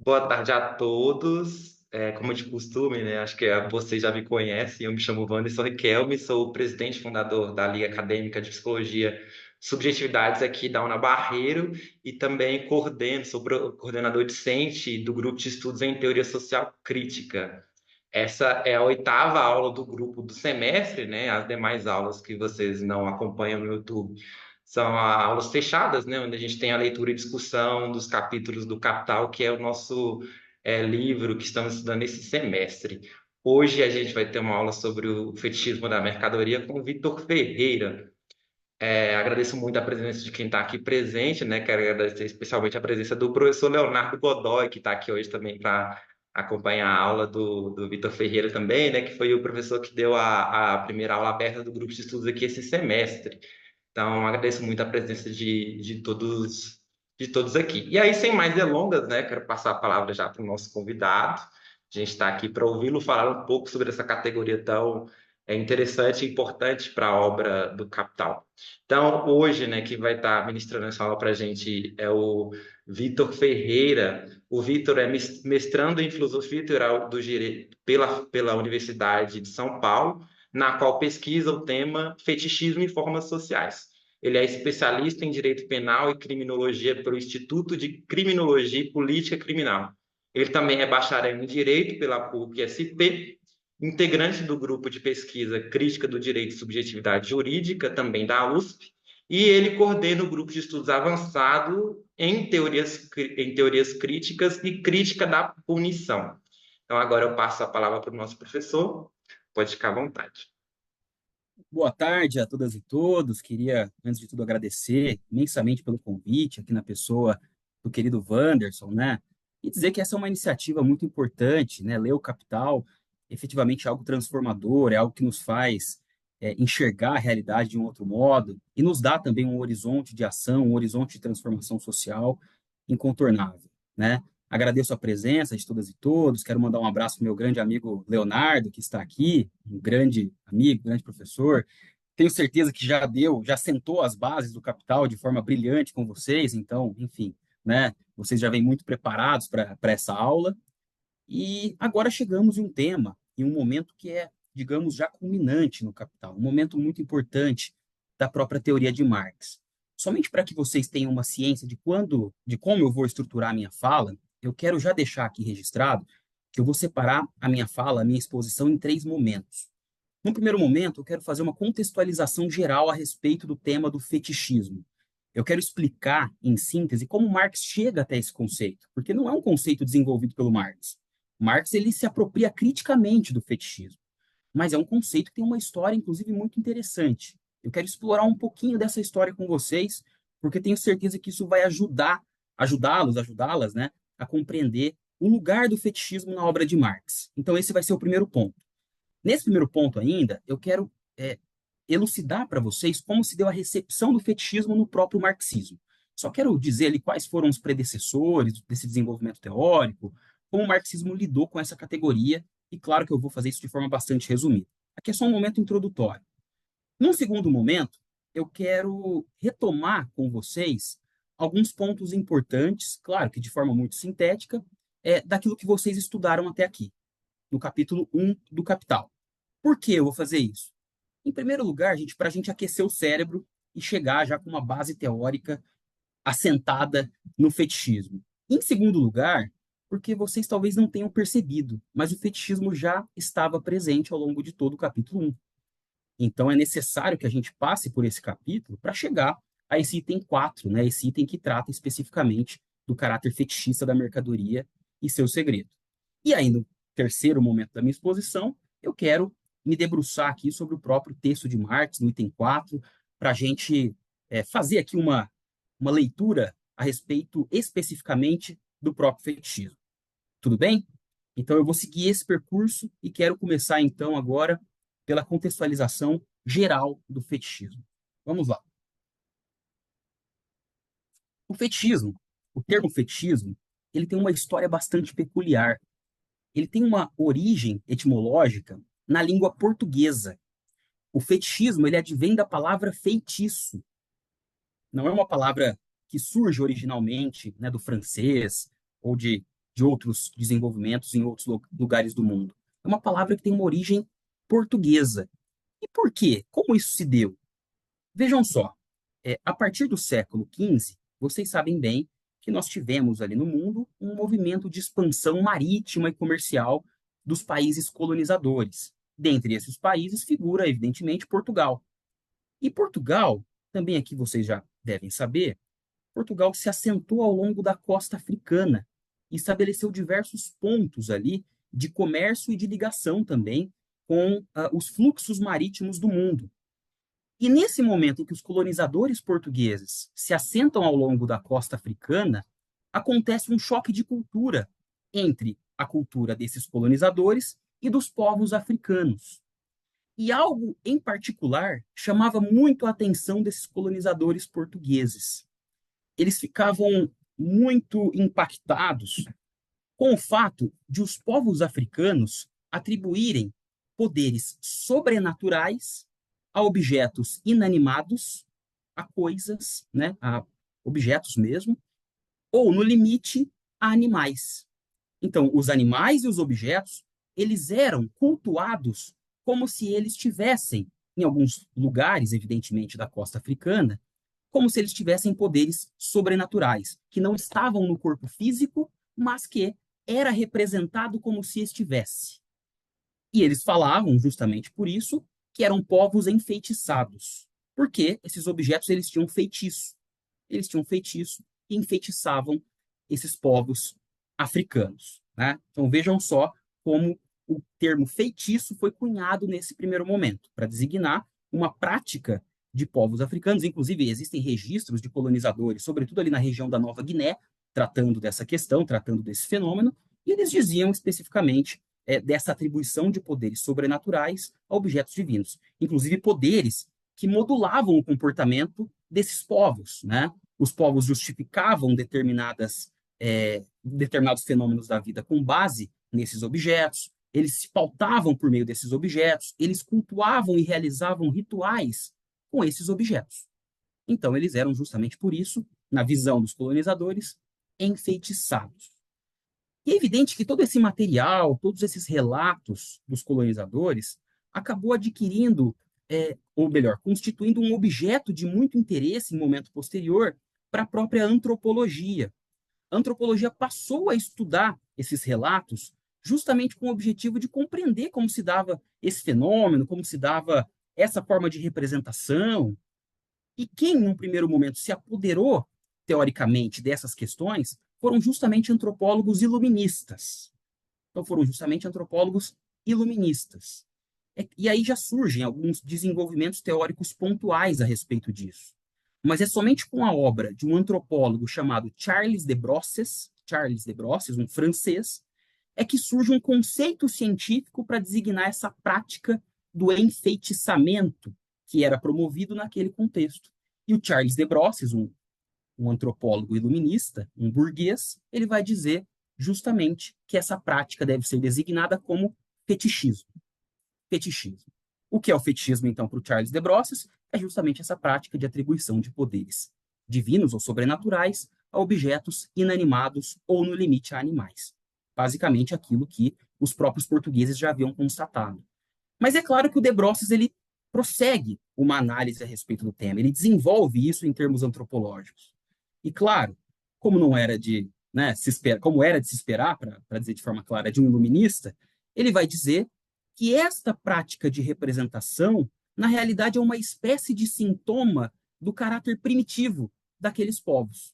Boa tarde a todos. Como de costume, né? Acho que vocês já me conhecem. Eu me chamo Wanderson Riquelme, sou o presidente e fundador da Liga Acadêmica de Psicologia Subjetividades aqui da Una Barreiro e também sou coordenador discente do grupo de estudos em teoria social crítica. Essa é a oitava aula do grupo do semestre, né? As demais aulas que vocês não acompanham no YouTube são aulas fechadas, né? Onde a gente tem a leitura e discussão dos capítulos do Capital, que é o nosso livro que estamos estudando esse semestre. Hoje a gente vai ter uma aula sobre o fetichismo da mercadoria com o Vitor Ferreira. Agradeço muito a presença de quem está aqui presente, né? Quero agradecer especialmente a presença do professor Leonardo Godoy, que está aqui hoje também para acompanhar a aula do Vitor Ferreira também, né? Que foi o professor que deu a primeira aula aberta do grupo de estudos aqui esse semestre. Então, agradeço muito a presença de todos aqui. E aí, sem mais delongas, né? Quero passar a palavra já para o nosso convidado. A gente está aqui para ouvi-lo falar um pouco sobre essa categoria tão interessante e importante para a obra do Capital. Então, hoje, né, quem vai estar ministrando essa aula para a gente é o Vitor Ferreira. O Vitor é mestrando em Filosofia Teoral do Direito pela Universidade de São Paulo, na qual pesquisa o tema fetichismo e formas sociais. Ele é especialista em Direito Penal e Criminologia pelo Instituto de Criminologia e Política Criminal. Ele também é bacharel em Direito pela PUC-SP, integrante do grupo de pesquisa Crítica do Direito e Subjetividade Jurídica, também da USP, e ele coordena o grupo de estudos avançado em teorias críticas e crítica da punição. Então, agora eu passo a palavra para o nosso professor. Pode ficar à vontade. Boa tarde a todas e todos. Queria, antes de tudo, agradecer imensamente pelo convite aqui na pessoa do querido Wanderson, né? E dizer que essa é uma iniciativa muito importante, né? Ler o Capital, efetivamente é algo transformador, é algo que nos faz enxergar a realidade de um outro modo e nos dá também um horizonte de ação, um horizonte de transformação social incontornável, né? Agradeço a presença de todas e todos. Quero mandar um abraço para o meu grande amigo Leonardo, que está aqui, um grande amigo, grande professor. Tenho certeza que já sentou as bases do Capital de forma brilhante com vocês, então, enfim, né? Vocês já vêm muito preparados para essa aula. E agora chegamos em um tema, em um momento que é, digamos, já culminante no Capital, um momento muito importante da própria teoria de Marx. Somente para que vocês tenham uma ciência de como eu vou estruturar a minha fala, eu quero já deixar aqui registrado que eu vou separar a minha fala, a minha exposição em três momentos. No primeiro momento, eu quero fazer uma contextualização geral a respeito do tema do fetichismo. Eu quero explicar, em síntese, como Marx chega até esse conceito, porque não é um conceito desenvolvido pelo Marx. Marx ele se apropria criticamente do fetichismo, mas é um conceito que tem uma história, inclusive, muito interessante. Eu quero explorar um pouquinho dessa história com vocês, porque tenho certeza que isso vai ajudá-las, né, a compreender o lugar do fetichismo na obra de Marx. Então, esse vai ser o primeiro ponto. Nesse primeiro ponto ainda, eu quero elucidar para vocês como se deu a recepção do fetichismo no próprio marxismo. Só quero dizer ali quais foram os predecessores desse desenvolvimento teórico, como o marxismo lidou com essa categoria, e claro que eu vou fazer isso de forma bastante resumida. Aqui é só um momento introdutório. Num segundo momento, eu quero retomar com vocês alguns pontos importantes, claro que de forma muito sintética, daquilo que vocês estudaram até aqui, no capítulo 1 do Capital. Por que eu vou fazer isso? Em primeiro lugar, gente, para a gente aquecer o cérebro e chegar já com uma base teórica assentada no fetichismo. Em segundo lugar, porque vocês talvez não tenham percebido, mas o fetichismo já estava presente ao longo de todo o capítulo 1. Então é necessário que a gente passe por esse capítulo para chegar a esse item 4, né? Esse item que trata especificamente do caráter fetichista da mercadoria e seu segredo. E aí, no terceiro momento da minha exposição, eu quero me debruçar aqui sobre o próprio texto de Marx, no item 4, para a gente fazer aqui uma leitura a respeito especificamente do próprio fetichismo. Tudo bem? Então eu vou seguir esse percurso e quero começar então agora pela contextualização geral do fetichismo. Vamos lá. O fetichismo, o termo fetichismo, ele tem uma história bastante peculiar. Ele tem uma origem etimológica na língua portuguesa. O fetichismo, ele advém da palavra feitiço. Não é uma palavra que surge originalmente, né, do francês ou de de outros desenvolvimentos em outros lugares do mundo. É uma palavra que tem uma origem portuguesa. E por quê? Como isso se deu? Vejam só, a partir do século XV, vocês sabem bem que nós tivemos ali no mundo um movimento de expansão marítima e comercial dos países colonizadores. Dentre esses países figura, evidentemente, Portugal. E Portugal, também aqui vocês já devem saber, Portugal se assentou ao longo da costa africana e estabeleceu diversos pontos ali de comércio e de ligação também com os fluxos marítimos do mundo. E nesse momento em que os colonizadores portugueses se assentam ao longo da costa africana, acontece um choque de cultura entre a cultura desses colonizadores e dos povos africanos. E algo em particular chamava muito a atenção desses colonizadores portugueses. Eles ficavam muito impactados com o fato de os povos africanos atribuírem poderes sobrenaturais a objetos inanimados, a coisas, né, a objetos mesmo, ou, no limite, a animais. Então, os animais e os objetos, eles eram cultuados como se eles tivessem, em alguns lugares, evidentemente, da costa africana, como se eles tivessem poderes sobrenaturais, que não estavam no corpo físico, mas que era representado como se estivesse. E eles falavam, justamente por isso, que eram povos enfeitiçados, porque esses objetos eles tinham feitiço. Eles tinham feitiço e enfeitiçavam esses povos africanos. Né? Então vejam só como o termo feitiço foi cunhado nesse primeiro momento, para designar uma prática de povos africanos. Inclusive, existem registros de colonizadores, sobretudo ali na região da Nova Guiné, tratando dessa questão, tratando desse fenômeno, e eles diziam especificamente dessa atribuição de poderes sobrenaturais a objetos divinos. Inclusive, poderes que modulavam o comportamento desses povos. Né? Os povos justificavam determinados fenômenos da vida com base nesses objetos, eles se pautavam por meio desses objetos, eles cultuavam e realizavam rituais com esses objetos. Então, eles eram justamente por isso, na visão dos colonizadores, enfeitiçados. E é evidente que todo esse material, todos esses relatos dos colonizadores, acabou adquirindo, ou melhor, constituindo um objeto de muito interesse em momento posterior para a própria antropologia. A antropologia passou a estudar esses relatos justamente com o objetivo de compreender como se dava esse fenômeno, como se dava essa forma de representação. E quem, num primeiro momento, se apoderou, teoricamente, dessas questões foram justamente antropólogos iluministas. Então, foram justamente antropólogos iluministas. E aí já surgem alguns desenvolvimentos teóricos pontuais a respeito disso. Mas é somente com a obra de um antropólogo chamado Charles de Brosses, um francês, é que surge um conceito científico para designar essa prática do enfeitiçamento que era promovido naquele contexto. E o Charles de Brosses, um antropólogo iluminista, um burguês, ele vai dizer justamente que essa prática deve ser designada como fetichismo. Fetichismo. O que é o fetichismo, então, para o Charles de Brosses? É justamente essa prática de atribuição de poderes divinos ou sobrenaturais a objetos inanimados ou, no limite, a animais. Basicamente, aquilo que os próprios portugueses já haviam constatado. Mas é claro que o de Brosses, ele prossegue uma análise a respeito do tema, ele desenvolve isso em termos antropológicos. E claro, como não era de, né, como era de se esperar, para dizer de forma clara, de um iluminista, ele vai dizer que esta prática de representação, na realidade, é uma espécie de sintoma do caráter primitivo daqueles povos.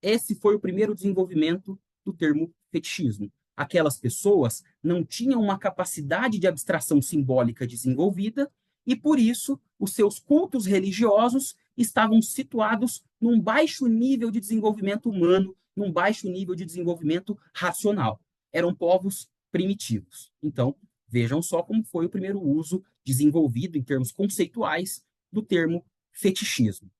Esse foi o primeiro desenvolvimento do termo fetichismo. Aquelas pessoas não tinham uma capacidade de abstração simbólica desenvolvida e, por isso, os seus cultos religiosos estavam situados num baixo nível de desenvolvimento humano, num baixo nível de desenvolvimento racional. Eram povos primitivos. Então, vejam só como foi o primeiro uso desenvolvido em termos conceituais do termo fetichismo.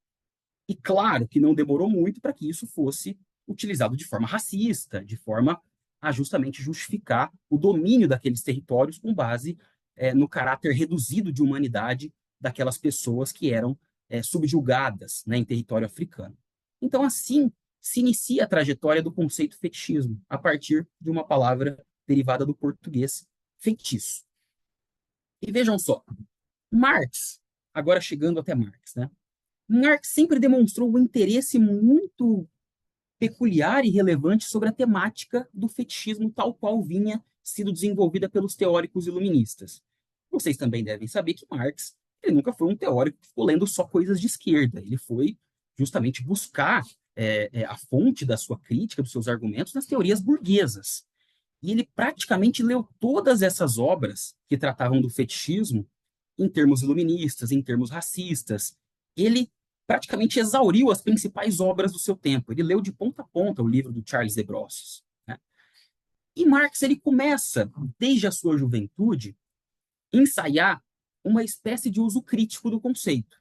E claro que não demorou muito para que isso fosse utilizado de forma racista, de forma a justamente justificar o domínio daqueles territórios com base no caráter reduzido de humanidade daquelas pessoas que eram subjugadas, né, em território africano. Então, assim, se inicia a trajetória do conceito fetichismo, a partir de uma palavra derivada do português feitiço. E vejam só, Marx, agora chegando até Marx, né? Marx sempre demonstrou um interesse muito peculiar e relevante sobre a temática do fetichismo tal qual vinha sido desenvolvida pelos teóricos iluministas. Vocês também devem saber que Marx ele nunca foi um teórico que ficou lendo só coisas de esquerda. Ele foi justamente buscar a fonte da sua crítica, dos seus argumentos, nas teorias burguesas. E ele praticamente leu todas essas obras que tratavam do fetichismo em termos iluministas, em termos racistas. Ele praticamente exauriu as principais obras do seu tempo. Ele leu de ponta a ponta o livro do Charles de Brosses, né? E Marx ele começa, desde a sua juventude, a ensaiar uma espécie de uso crítico do conceito.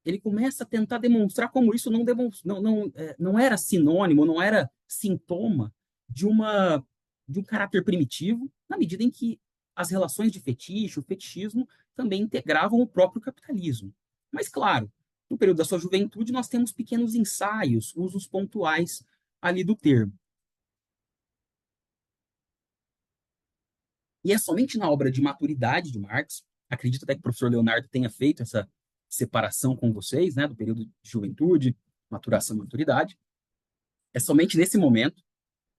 Ele começa a tentar demonstrar como isso não era sinônimo, não era sintoma de um caráter primitivo, na medida em que as relações de fetiche, o fetichismo, também integravam o próprio capitalismo. Mas, claro, no período da sua juventude, nós temos pequenos ensaios, usos pontuais ali do termo. E é somente na obra de maturidade de Marx, acredito até que o professor Leonardo tenha feito essa separação com vocês, né, do período de juventude, maturação e maturidade, é somente nesse momento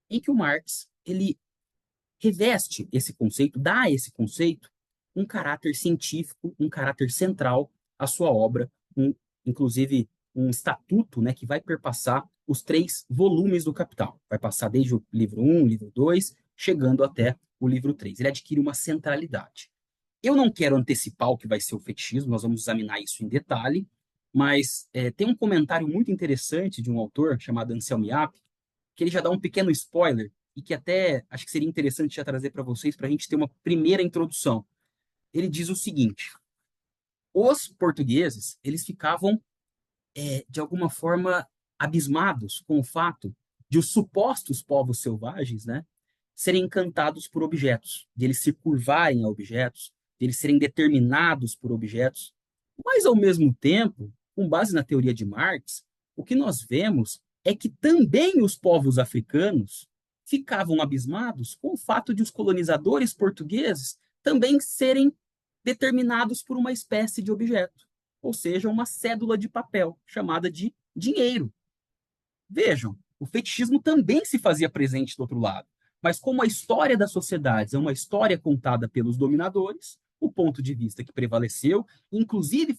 em que o Marx ele reveste esse conceito, dá a esse conceito um caráter científico, um caráter central à sua obra, inclusive um estatuto, né, que vai perpassar os 3 volumes do Capital. Vai passar desde o livro 1, livro 2, chegando até o livro 3. Ele adquire uma centralidade. Eu não quero antecipar o que vai ser o fetichismo, nós vamos examinar isso em detalhe, mas tem um comentário muito interessante de um autor chamado Anselmo Yap, que ele já dá um pequeno spoiler, e que até acho que seria interessante já trazer para vocês, para a gente ter uma primeira introdução. Ele diz o seguinte: os portugueses eles ficavam, de alguma forma, abismados com o fato de os supostos povos selvagens, né, serem encantados por objetos, de eles se curvarem a objetos, de eles serem determinados por objetos. Mas, ao mesmo tempo, com base na teoria de Marx, o que nós vemos é que também os povos africanos ficavam abismados com o fato de os colonizadores portugueses também serem determinados por uma espécie de objeto, ou seja, uma cédula de papel chamada de dinheiro. Vejam, o fetichismo também se fazia presente do outro lado. Mas como a história das sociedades é uma história contada pelos dominadores, o ponto de vista que prevaleceu, inclusive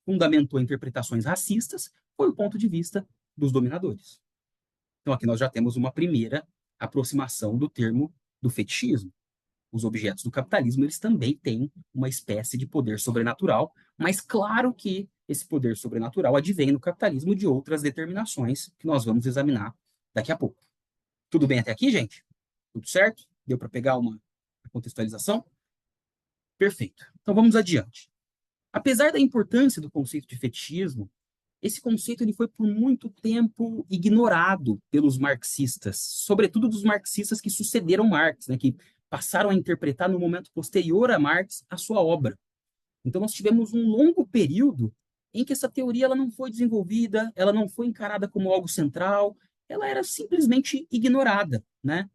fundamentou interpretações racistas, foi o ponto de vista dos dominadores. Então aqui nós já temos uma primeira aproximação do termo do fetichismo. Os objetos do capitalismo, eles também têm uma espécie de poder sobrenatural, mas claro que esse poder sobrenatural advém no capitalismo de outras determinações que nós vamos examinar daqui a pouco. Tudo bem até aqui, gente? Tudo certo? Deu para pegar uma contextualização? Perfeito. Então vamos adiante. Apesar da importância do conceito de fetichismo, esse conceito ele foi por muito tempo ignorado pelos marxistas, sobretudo dos marxistas que sucederam Marx, né, que passaram a interpretar no momento posterior a Marx a sua obra. Então nós tivemos um longo período em que essa teoria ela não foi desenvolvida, ela não foi encarada como algo central, ela era simplesmente ignorada, né?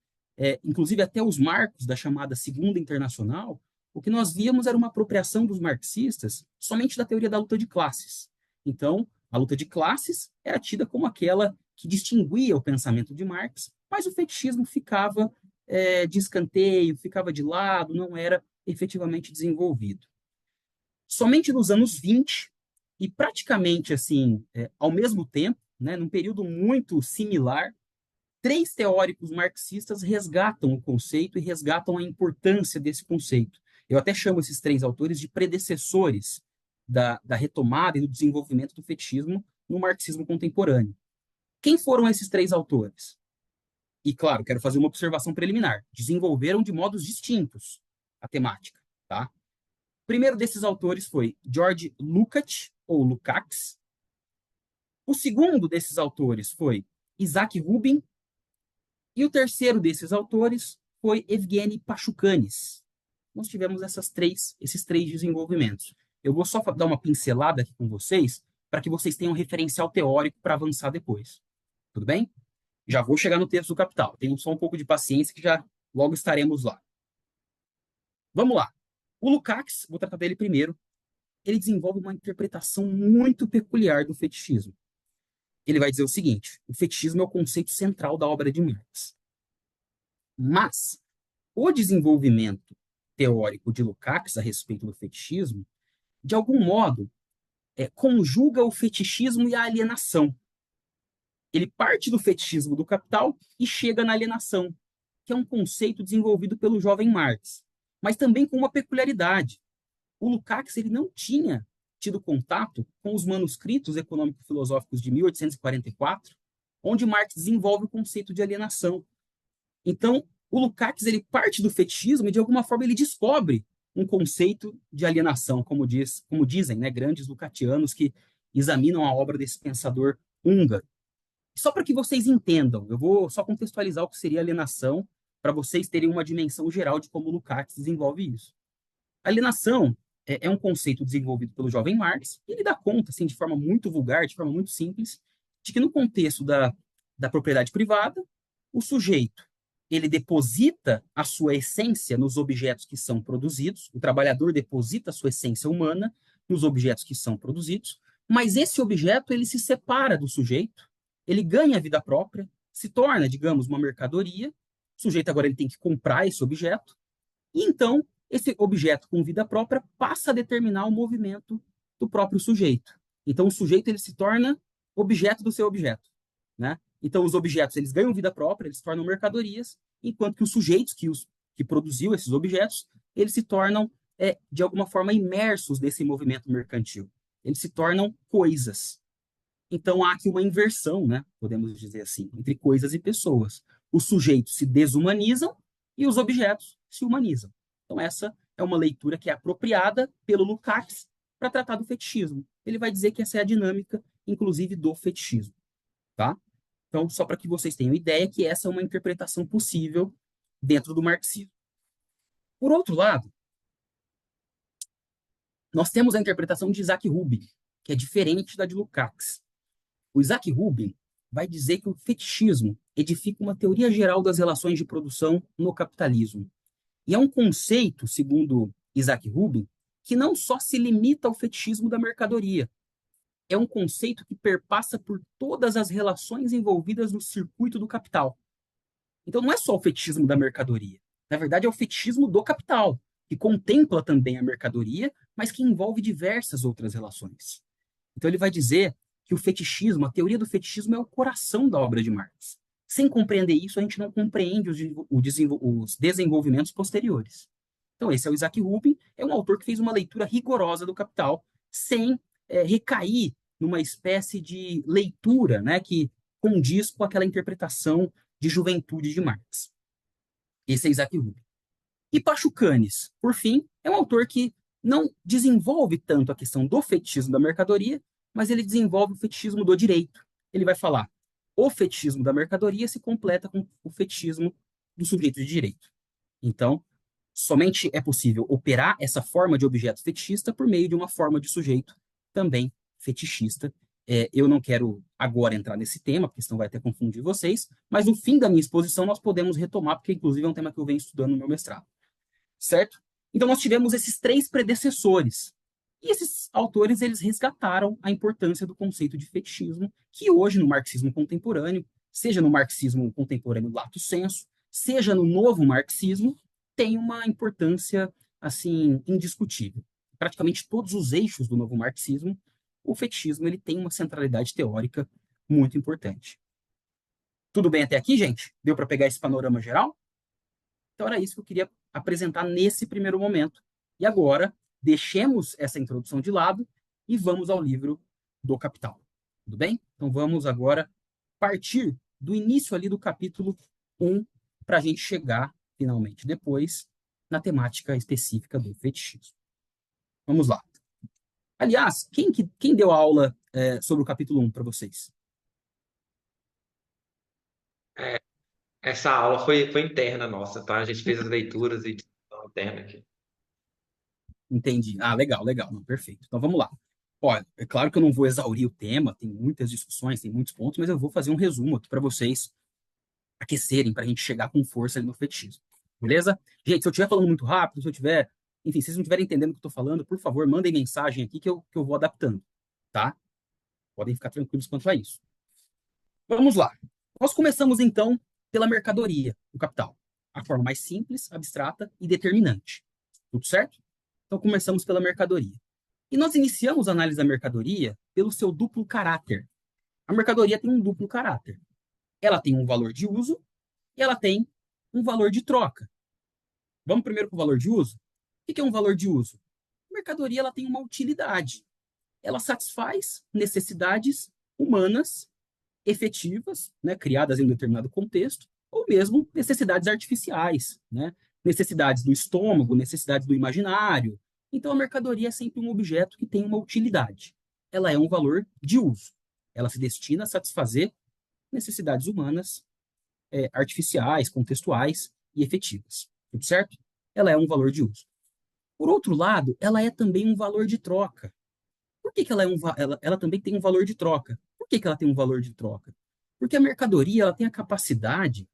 Inclusive até os marcos da chamada Segunda Internacional, o que nós víamos era uma apropriação dos marxistas somente da teoria da luta de classes. Então, a luta de classes era tida como aquela que distinguia o pensamento de Marx, mas o fetichismo ficava de escanteio, ficava de lado, não era efetivamente desenvolvido. Somente nos anos 20, e praticamente assim, ao mesmo tempo, né, num período muito similar, 3 teóricos marxistas resgatam o conceito e resgatam a importância desse conceito. Eu até chamo esses 3 autores de predecessores da retomada e do desenvolvimento do fetichismo no marxismo contemporâneo. Quem foram esses 3 autores? E, claro, quero fazer uma observação preliminar. Desenvolveram de modos distintos a temática. Tá? O primeiro desses autores foi George Lukács, ou Lukács. O segundo desses autores foi Isaac Rubin. E o terceiro desses autores foi Evgeny Pachucanes. Nós tivemos esses três desenvolvimentos. Eu vou só dar uma pincelada aqui com vocês, para que vocês tenham um referencial teórico para avançar depois. Tudo bem? Já vou chegar no texto do Capital. Tenham só um pouco de paciência que já logo estaremos lá. Vamos lá. O Lukács, vou tratar dele primeiro, ele desenvolve uma interpretação muito peculiar do fetichismo. Ele vai dizer o seguinte: o fetichismo é o conceito central da obra de Marx. Mas o desenvolvimento teórico de Lukács a respeito do fetichismo, de algum modo, conjuga o fetichismo e a alienação. Ele parte do fetichismo do Capital e chega na alienação, que é um conceito desenvolvido pelo jovem Marx, mas também com uma peculiaridade. O Lukács ele não tinha tido contato com os manuscritos econômico-filosóficos de 1844, onde Marx desenvolve o conceito de alienação. Então, o Lukács ele parte do fetichismo e, de alguma forma, ele descobre um conceito de alienação, como dizem, né, grandes lucatianos que examinam a obra desse pensador húngaro. Só para que vocês entendam, eu vou só contextualizar o que seria alienação, para vocês terem uma dimensão geral de como o Lukács desenvolve isso. Alienação é um conceito desenvolvido pelo jovem Marx, e ele dá conta, assim, de forma muito vulgar, de forma muito simples, de que no contexto da propriedade privada, o sujeito ele deposita a sua essência nos objetos que são produzidos, o trabalhador deposita a sua essência humana nos objetos que são produzidos, mas esse objeto ele se separa do sujeito, ele ganha vida própria, se torna, digamos, uma mercadoria, o sujeito agora ele tem que comprar esse objeto, e então esse objeto com vida própria passa a determinar o movimento do próprio sujeito. Então o sujeito ele se torna objeto do seu objeto, né? Então os objetos eles ganham vida própria, eles se tornam mercadorias, enquanto que os sujeitos que produziu esses objetos, eles se tornam de alguma forma imersos desse movimento mercantil. Eles se tornam coisas. Então há aqui uma inversão, né? Podemos dizer assim, entre coisas e pessoas. Os sujeitos se desumanizam e os objetos se humanizam. Então, essa é uma leitura que é apropriada pelo Lukács para tratar do fetichismo. Ele vai dizer que essa é a dinâmica, inclusive, do fetichismo. Tá? Então, só para que vocês tenham ideia que essa é uma interpretação possível dentro do marxismo. Por outro lado, nós temos a interpretação de Isaac Rubin, que é diferente da de Lukács. O Isaac Rubin vai dizer que o fetichismo edifica uma teoria geral das relações de produção no capitalismo. E é um conceito, segundo Isaac Rubin, que não só se limita ao fetichismo da mercadoria. É um conceito que perpassa por todas as relações envolvidas no circuito do capital. Então não é só o fetichismo da mercadoria. Na verdade, é o fetichismo do capital, que contempla também a mercadoria, mas que envolve diversas outras relações. Então ele vai dizer que o fetichismo, a teoria do fetichismo é o coração da obra de Marx. Sem compreender isso, a gente não compreende os desenvolvimentos posteriores. Então, esse é o Isaac Rubin, é um autor que fez uma leitura rigorosa do Capital, sem recair numa espécie de leitura, né, que condiz com aquela interpretação de juventude de Marx. Esse é Isaac Rubin. E Pachucanes, por fim, é um autor que não desenvolve tanto a questão do fetichismo da mercadoria, mas ele desenvolve o fetichismo do direito. Ele vai falar: o fetichismo da mercadoria se completa com o fetichismo do sujeito de direito. Então, somente é possível operar essa forma de objeto fetichista por meio de uma forma de sujeito também fetichista. Eu não quero agora entrar nesse tema, porque senão vai até confundir vocês, mas no fim da minha exposição nós podemos retomar, porque inclusive é um tema que eu venho estudando no meu mestrado. Certo? Então nós tivemos esses três predecessores. E esses autores eles resgataram a importância do conceito de fetichismo, que hoje no marxismo contemporâneo, seja no marxismo contemporâneo lato sensu, seja no novo marxismo, tem uma importância assim indiscutível. Praticamente todos os eixos do novo marxismo, o fetichismo ele tem uma centralidade teórica muito importante. Tudo bem até aqui, gente? Deu para pegar esse panorama geral? Então era isso que eu queria apresentar nesse primeiro momento. E agora, deixemos essa introdução de lado e vamos ao livro do Capital. Tudo bem? Então vamos agora partir do início ali do capítulo 1 para a gente chegar, finalmente, depois, na temática específica do fetichismo. Vamos lá. Aliás, quem deu aula sobre o capítulo 1 para vocês? É, essa aula foi interna nossa, tá? A gente fez as leituras e discussão interna aqui. Entendi. Ah, legal, legal. Não, perfeito. Então vamos lá. Olha, é claro que eu não vou exaurir o tema, tem muitas discussões, tem muitos pontos, mas eu vou fazer um resumo aqui para vocês aquecerem, para a gente chegar com força ali no fetichismo. Beleza? Gente, se eu estiver falando muito rápido, se eu tiver. Enfim, se vocês não estiverem entendendo o que eu estou falando, por favor, mandem mensagem aqui que eu vou adaptando, tá? Podem ficar tranquilos quanto a isso. Vamos lá. Nós começamos, então, pela mercadoria, o capital. A forma mais simples, abstrata e determinante. Tudo certo? Então, começamos pela mercadoria. E nós iniciamos a análise da mercadoria pelo seu duplo caráter. A mercadoria tem um duplo caráter. Ela tem um valor de uso e ela tem um valor de troca. Vamos primeiro para o valor de uso? O que é um valor de uso? A mercadoria ela tem uma utilidade. Ela satisfaz necessidades humanas efetivas, né, criadas em um determinado contexto, ou mesmo necessidades artificiais, né, necessidades do estômago, necessidades do imaginário. Então, a mercadoria é sempre um objeto que tem uma utilidade. Ela é um valor de uso. Ela se destina a satisfazer necessidades humanas, artificiais, contextuais e efetivas. Tudo certo? Ela é um valor de uso. Por outro lado, ela é também um valor de troca. Por que, que ela também tem um valor de troca? Por que, que ela tem um valor de troca? Porque a mercadoria ela tem a capacidade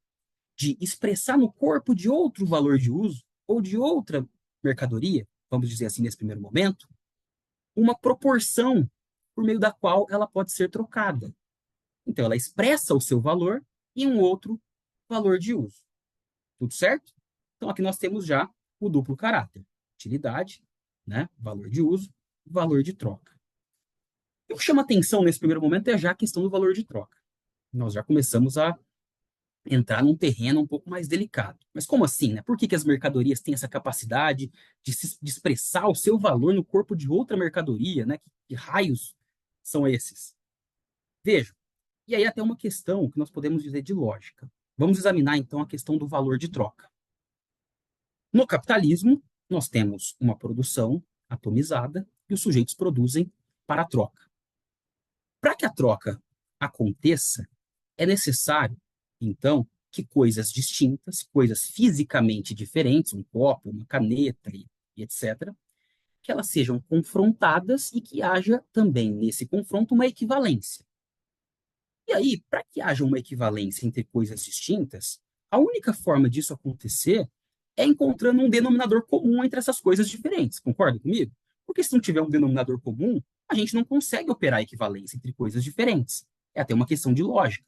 de expressar no corpo de outro valor de uso ou de outra mercadoria, vamos dizer assim nesse primeiro momento, uma proporção por meio da qual ela pode ser trocada. Então, ela expressa o seu valor em um outro valor de uso. Tudo certo? Então, aqui nós temos já o duplo caráter: utilidade, né, valor de uso, valor de troca. E o que chama atenção nesse primeiro momento é já a questão do valor de troca. Nós já começamos a entrar num terreno um pouco mais delicado. Mas como assim, né? Por que, que as mercadorias têm essa capacidade de expressar o seu valor no corpo de outra mercadoria, né? Que raios são esses? Vejam, e aí até uma questão que nós podemos dizer de lógica. Vamos examinar então a questão do valor de troca. No capitalismo, nós temos uma produção atomizada e os sujeitos produzem para a troca. Para que a troca aconteça, é necessário, então, que coisas distintas, coisas fisicamente diferentes, um copo, uma caneta e etc., que elas sejam confrontadas e que haja também nesse confronto uma equivalência. E aí, para que haja uma equivalência entre coisas distintas, a única forma disso acontecer é encontrando um denominador comum entre essas coisas diferentes. Concorda comigo? Porque se não tiver um denominador comum, a gente não consegue operar a equivalência entre coisas diferentes. É até uma questão de lógica.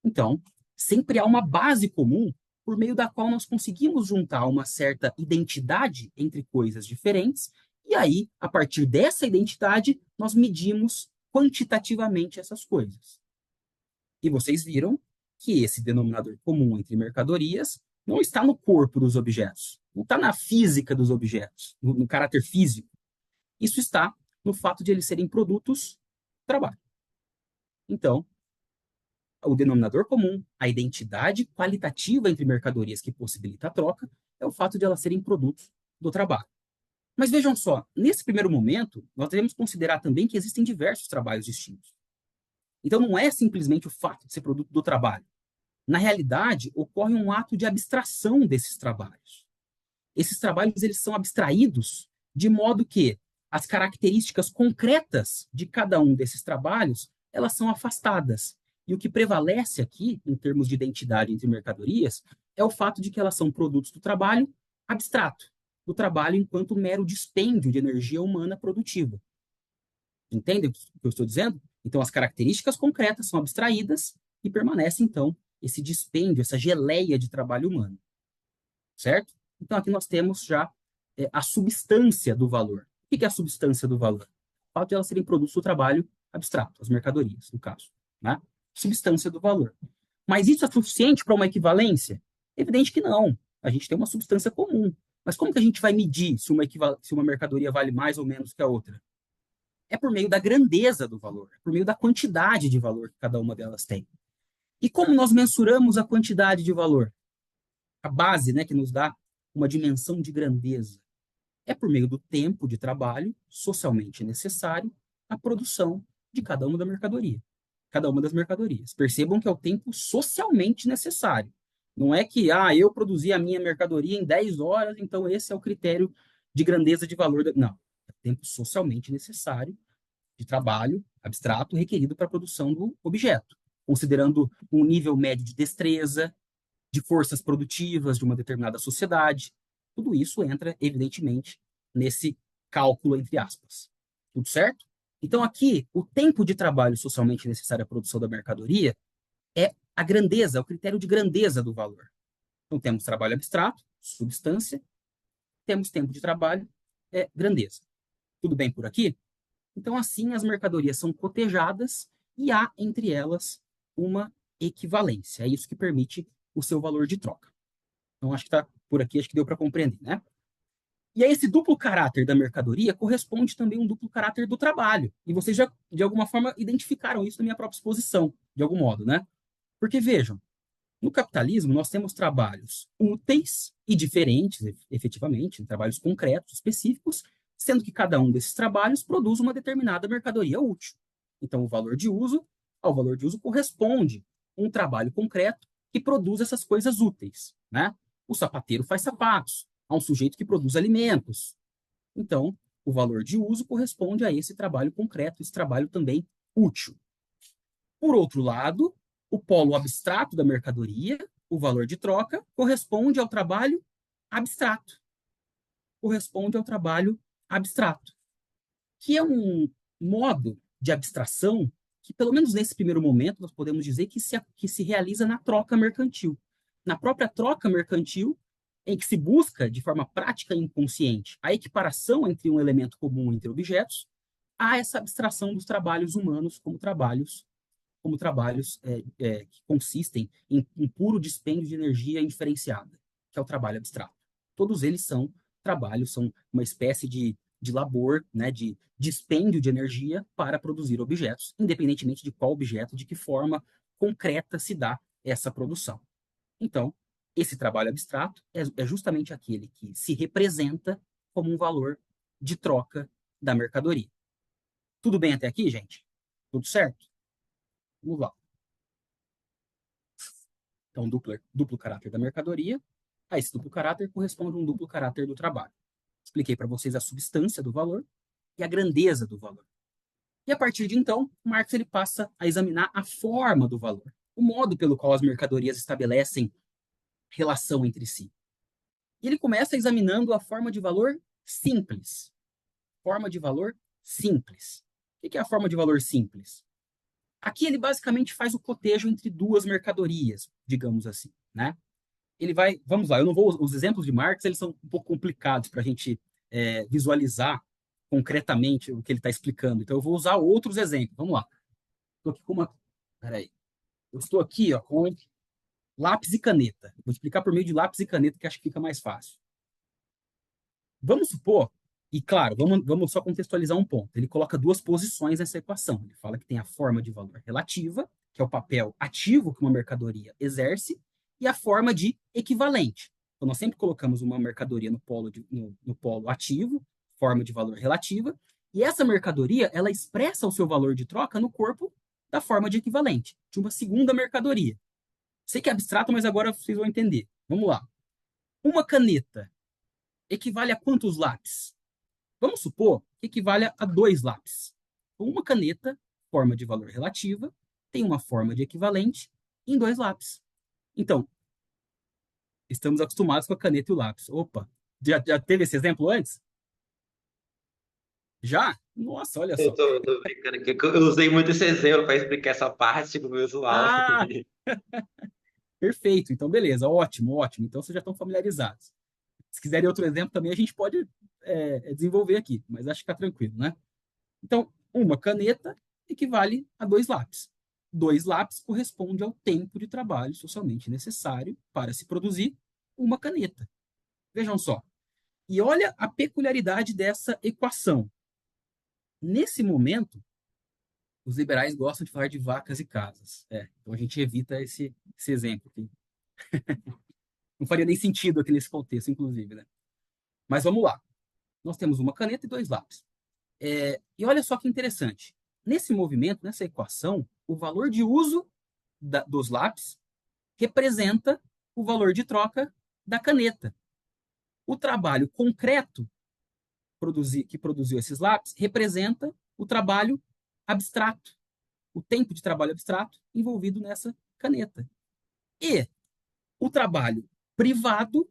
Então, sempre há uma base comum por meio da qual nós conseguimos juntar uma certa identidade entre coisas diferentes, e aí, a partir dessa identidade, nós medimos quantitativamente essas coisas. E vocês viram que esse denominador comum entre mercadorias não está no corpo dos objetos, não está na física dos objetos, no caráter físico. Isso está no fato de eles serem produtos do trabalho. Então, o denominador comum, a identidade qualitativa entre mercadorias que possibilita a troca, é o fato de elas serem produtos do trabalho. Mas vejam só, nesse primeiro momento, nós devemos considerar também que existem diversos trabalhos distintos. Então, não é simplesmente o fato de ser produto do trabalho. Na realidade, ocorre um ato de abstração desses trabalhos. Esses trabalhos eles são abstraídos de modo que as características concretas de cada um desses trabalhos elas são afastadas. E o que prevalece aqui, em termos de identidade entre mercadorias, é o fato de que elas são produtos do trabalho abstrato, do trabalho enquanto mero dispêndio de energia humana produtiva. Entendem o que eu estou dizendo? Então, as características concretas são abstraídas e permanece, então, esse dispêndio, essa geleia de trabalho humano. Certo? Então, aqui nós temos já a substância do valor. O que é a substância do valor? O fato de elas serem produtos do trabalho abstrato, as mercadorias, no caso. Né? Substância do valor. Mas isso é suficiente para uma equivalência? Evidente que não. A gente tem uma substância comum. Mas como que a gente vai medir se uma mercadoria vale mais ou menos que a outra? É por meio da grandeza do valor, é por meio da quantidade de valor que cada uma delas tem. E como nós mensuramos a quantidade de valor? A base, né, que nos dá uma dimensão de grandeza é por meio do tempo de trabalho socialmente necessário à produção de cada uma da mercadoria, cada uma das mercadorias. Percebam que é o tempo socialmente necessário. Não é que eu produzi a minha mercadoria em 10 horas, então esse é o critério de grandeza de valor. Não, é o tempo socialmente necessário de trabalho abstrato requerido para a produção do objeto, considerando um nível médio de destreza, de forças produtivas de uma determinada sociedade. Tudo isso entra, evidentemente, nesse cálculo, entre aspas. Tudo certo? Então, aqui, o tempo de trabalho socialmente necessário à produção da mercadoria é a grandeza, é o critério de grandeza do valor. Então, temos trabalho abstrato, substância, temos tempo de trabalho, grandeza. Tudo bem por aqui? Então, assim, as mercadorias são cotejadas e há entre elas uma equivalência. É isso que permite o seu valor de troca. Então, acho que está por aqui, acho que deu para compreender, né? E a esse duplo caráter da mercadoria corresponde também um duplo caráter do trabalho. E vocês já, de alguma forma, identificaram isso na minha própria exposição, de algum modo, né? Porque, vejam, no capitalismo, nós temos trabalhos úteis e diferentes, efetivamente, trabalhos concretos, específicos, sendo que cada um desses trabalhos produz uma determinada mercadoria útil. Então, ao valor de uso corresponde um trabalho concreto que produz essas coisas úteis, né? O sapateiro faz sapatos, há um sujeito que produz alimentos. Então, o valor de uso corresponde a esse trabalho concreto, esse trabalho também útil. Por outro lado, o polo abstrato da mercadoria, o valor de troca, corresponde ao trabalho abstrato. Corresponde ao trabalho abstrato, que é um modo de abstração que, pelo menos nesse primeiro momento, nós podemos dizer que se realiza na troca mercantil. Na própria troca mercantil, em que se busca, de forma prática e inconsciente, a equiparação entre um elemento comum entre objetos, há essa abstração dos trabalhos humanos como trabalhos que consistem em um puro dispêndio de energia indiferenciada, que é o trabalho abstrato. Todos eles são trabalhos, são uma espécie de labor, né, de dispêndio de energia para produzir objetos, independentemente de qual objeto, de que forma concreta se dá essa produção. Então, esse trabalho abstrato é justamente aquele que se representa como um valor de troca da mercadoria. Tudo bem até aqui, gente? Tudo certo? Vamos lá. Então, duplo caráter da mercadoria. A esse duplo caráter corresponde um duplo caráter do trabalho. Expliquei para vocês a substância do valor e a grandeza do valor. E a partir de então, Marx ele passa a examinar a forma do valor, o modo pelo qual as mercadorias estabelecem relação entre si. E ele começa examinando a forma de valor simples. Forma de valor simples. O que é a forma de valor simples? Aqui ele basicamente faz o cotejo entre duas mercadorias, digamos assim, né? Ele vai, vamos lá, eu não vou, os exemplos de Marx eles são um pouco complicados para a gente visualizar concretamente o que ele está explicando. Então eu vou usar outros exemplos. Vamos lá. Estou aqui com uma, peraí, eu estou aqui, ó, com lápis e caneta. Vou explicar por meio de lápis e caneta que acho que fica mais fácil. Vamos supor, e claro, vamos só contextualizar um ponto. Ele coloca duas posições nessa equação. Ele fala que tem a forma de valor relativa, que é o papel ativo que uma mercadoria exerce, e a forma de equivalente. Então, nós sempre colocamos uma mercadoria no polo ativo, forma de valor relativa, e essa mercadoria ela expressa o seu valor de troca no corpo da forma de equivalente, de uma segunda mercadoria. Sei que é abstrato, mas agora vocês vão entender. Vamos lá. Uma caneta equivale a quantos lápis? Vamos supor que equivale a 2 lápis. Uma caneta, forma de valor relativa, tem uma forma de equivalente em 2 lápis. Então, estamos acostumados com a caneta e o lápis. Opa, já teve esse exemplo antes? Já? Nossa, olha Eu só. tô brincando aqui, que eu usei muito esse exemplo para explicar essa parte do meu usual. Ah, perfeito. Então, beleza, ótimo, ótimo. Então, vocês já estão familiarizados. Se quiserem outro exemplo também, a gente pode desenvolver aqui, mas acho que está tranquilo, né? Então, uma caneta equivale a 2 lápis. 2 lápis corresponde ao tempo de trabalho socialmente necessário para se produzir uma caneta. Vejam só. E olha a peculiaridade dessa equação. Nesse momento, os liberais gostam de falar de vacas e casas. Então a gente evita esse exemplo aqui. Não faria nem sentido aqui nesse contexto, inclusive, né? Mas vamos lá. Nós temos uma caneta e 2 lápis. E olha só que interessante. Nesse movimento, nessa equação, o valor de uso dos lápis representa o valor de troca da caneta. O trabalho concreto que produziu esses lápis representa o trabalho abstrato, o tempo de trabalho abstrato envolvido nessa caneta. E o trabalho privado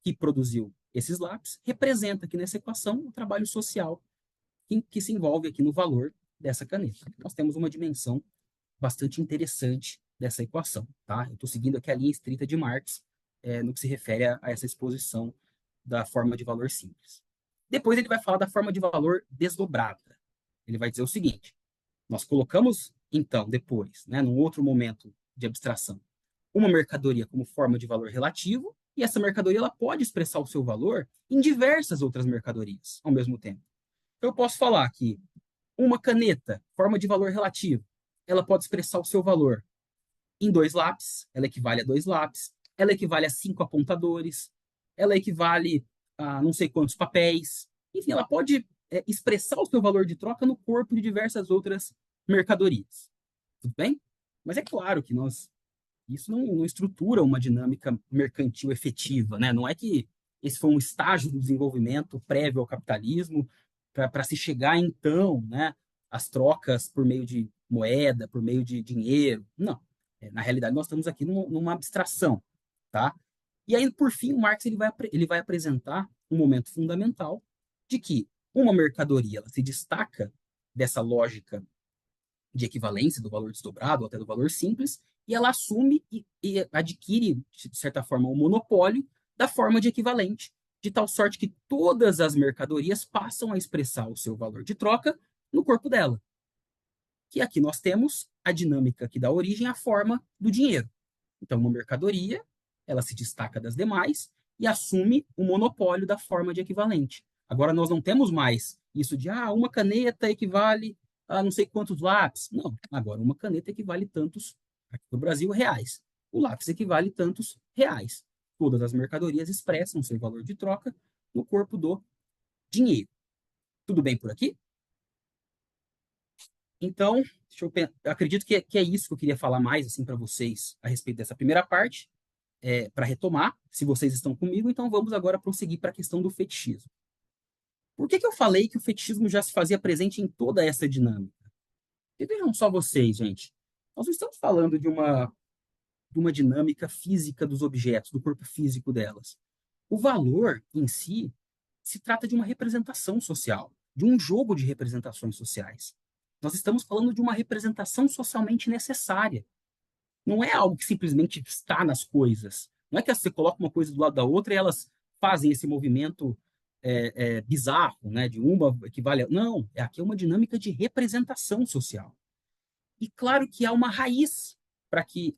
que produziu esses lápis representa aqui nessa equação o trabalho social que se envolve aqui no valor dessa caneta. Nós temos uma dimensão bastante interessante dessa equação. Tá? Eu estou seguindo aqui a linha estrita de Marx no que se refere a essa exposição da forma de valor simples. Depois ele vai falar da forma de valor desdobrada. Ele vai dizer o seguinte: nós colocamos, então, depois, né, num outro momento de abstração, uma mercadoria como forma de valor relativo, e essa mercadoria ela pode expressar o seu valor em diversas outras mercadorias ao mesmo tempo. Então, eu posso falar que uma caneta, forma de valor relativo, ela pode expressar o seu valor em 2 lápis, ela equivale a 2 lápis, ela equivale a 5 apontadores, ela equivale a não sei quantos papéis. Enfim, ela pode expressar o seu valor de troca no corpo de diversas outras mercadorias. Tudo bem? Mas é claro que isso não estrutura uma dinâmica mercantil efetiva, né? Não é que esse foi um estágio do desenvolvimento prévio ao capitalismo para se chegar, então, né, às trocas por meio de moeda, por meio de dinheiro. Não. Na realidade, nós estamos aqui numa abstração, tá? E aí, por fim, o Marx ele vai apresentar um momento fundamental de que uma mercadoria ela se destaca dessa lógica de equivalência do valor desdobrado ou até do valor simples, e ela assume e adquire, de certa forma, um monopólio da forma de equivalente, de tal sorte que todas as mercadorias passam a expressar o seu valor de troca no corpo dela. Que aqui nós temos a dinâmica que dá origem à forma do dinheiro. Então, uma mercadoria, ela se destaca das demais e assume o monopólio da forma de equivalente. Agora, nós não temos mais isso de, uma caneta equivale a não sei quantos lápis. Não, agora uma caneta equivale tantos, aqui no Brasil, reais. O lápis equivale tantos reais. Todas as mercadorias expressam seu valor de troca no corpo do dinheiro. Tudo bem por aqui? Então, eu acredito que é isso que eu queria falar mais assim para vocês a respeito dessa primeira parte, para retomar, se vocês estão comigo, então vamos agora prosseguir para a questão do fetichismo. Por que eu falei que o fetichismo já se fazia presente em toda essa dinâmica? E vejam só vocês, gente, nós não estamos falando de uma dinâmica física dos objetos, do corpo físico delas. O valor em si se trata de uma representação social, de um jogo de representações sociais. Nós estamos falando de uma representação socialmente necessária. Não é algo que simplesmente está nas coisas. Não é que você coloca uma coisa do lado da outra e elas fazem esse movimento bizarro, né? De uma equivale a... Não, aqui é uma dinâmica de representação social. E claro que há uma raiz para que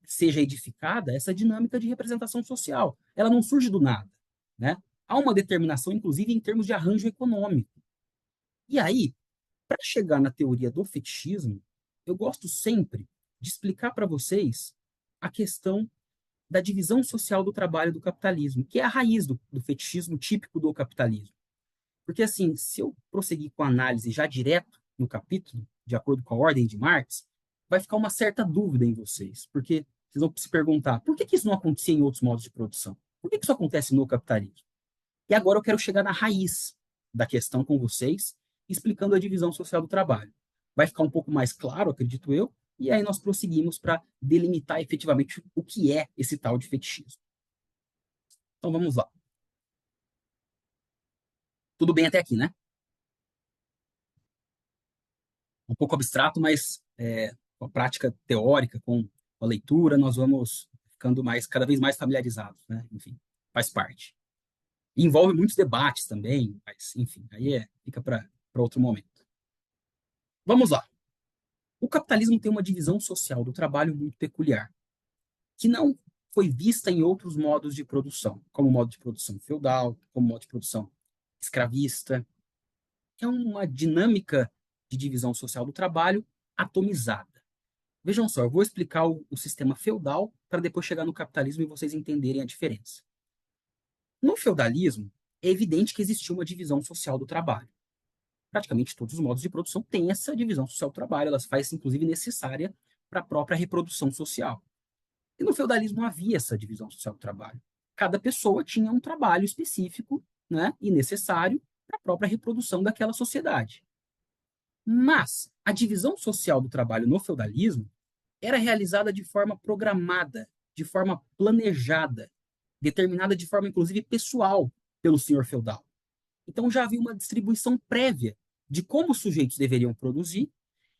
seja edificada essa dinâmica de representação social. Ela não surge do nada, né? Há uma determinação, inclusive, em termos de arranjo econômico. E aí, para chegar na teoria do fetichismo, eu gosto sempre de explicar para vocês a questão da divisão social do trabalho do capitalismo, que é a raiz do fetichismo típico do capitalismo. Porque, assim, se eu prosseguir com a análise já direto no capítulo, de acordo com a ordem de Marx, vai ficar uma certa dúvida em vocês, porque vocês vão se perguntar por que isso não acontecia em outros modos de produção? Por que isso acontece no capitalismo? E agora eu quero chegar na raiz da questão com vocês, explicando a divisão social do trabalho. Vai ficar um pouco mais claro, acredito eu, e aí nós prosseguimos para delimitar efetivamente o que é esse tal de fetichismo. Então vamos lá. Tudo bem até aqui, né? Um pouco abstrato, mas com a prática teórica, com a leitura, nós vamos ficando cada vez mais familiarizados, né? Enfim, faz parte. E envolve muitos debates também, mas, enfim, aí fica para outro momento. Vamos lá. O capitalismo tem uma divisão social do trabalho muito peculiar, que não foi vista em outros modos de produção, como o modo de produção feudal, como o modo de produção escravista. É uma dinâmica de divisão social do trabalho atomizada. Vejam só, eu vou explicar o sistema feudal para depois chegar no capitalismo e vocês entenderem a diferença. No feudalismo, é evidente que existiu uma divisão social do trabalho. Praticamente todos os modos de produção têm essa divisão social do trabalho, elas faz inclusive necessária para a própria reprodução social. E no feudalismo havia essa divisão social do trabalho. Cada pessoa tinha um trabalho específico, né, e necessário para a própria reprodução daquela sociedade. Mas a divisão social do trabalho no feudalismo era realizada de forma programada, de forma planejada, determinada de forma, inclusive, pessoal pelo senhor feudal. Então já havia uma distribuição prévia de como os sujeitos deveriam produzir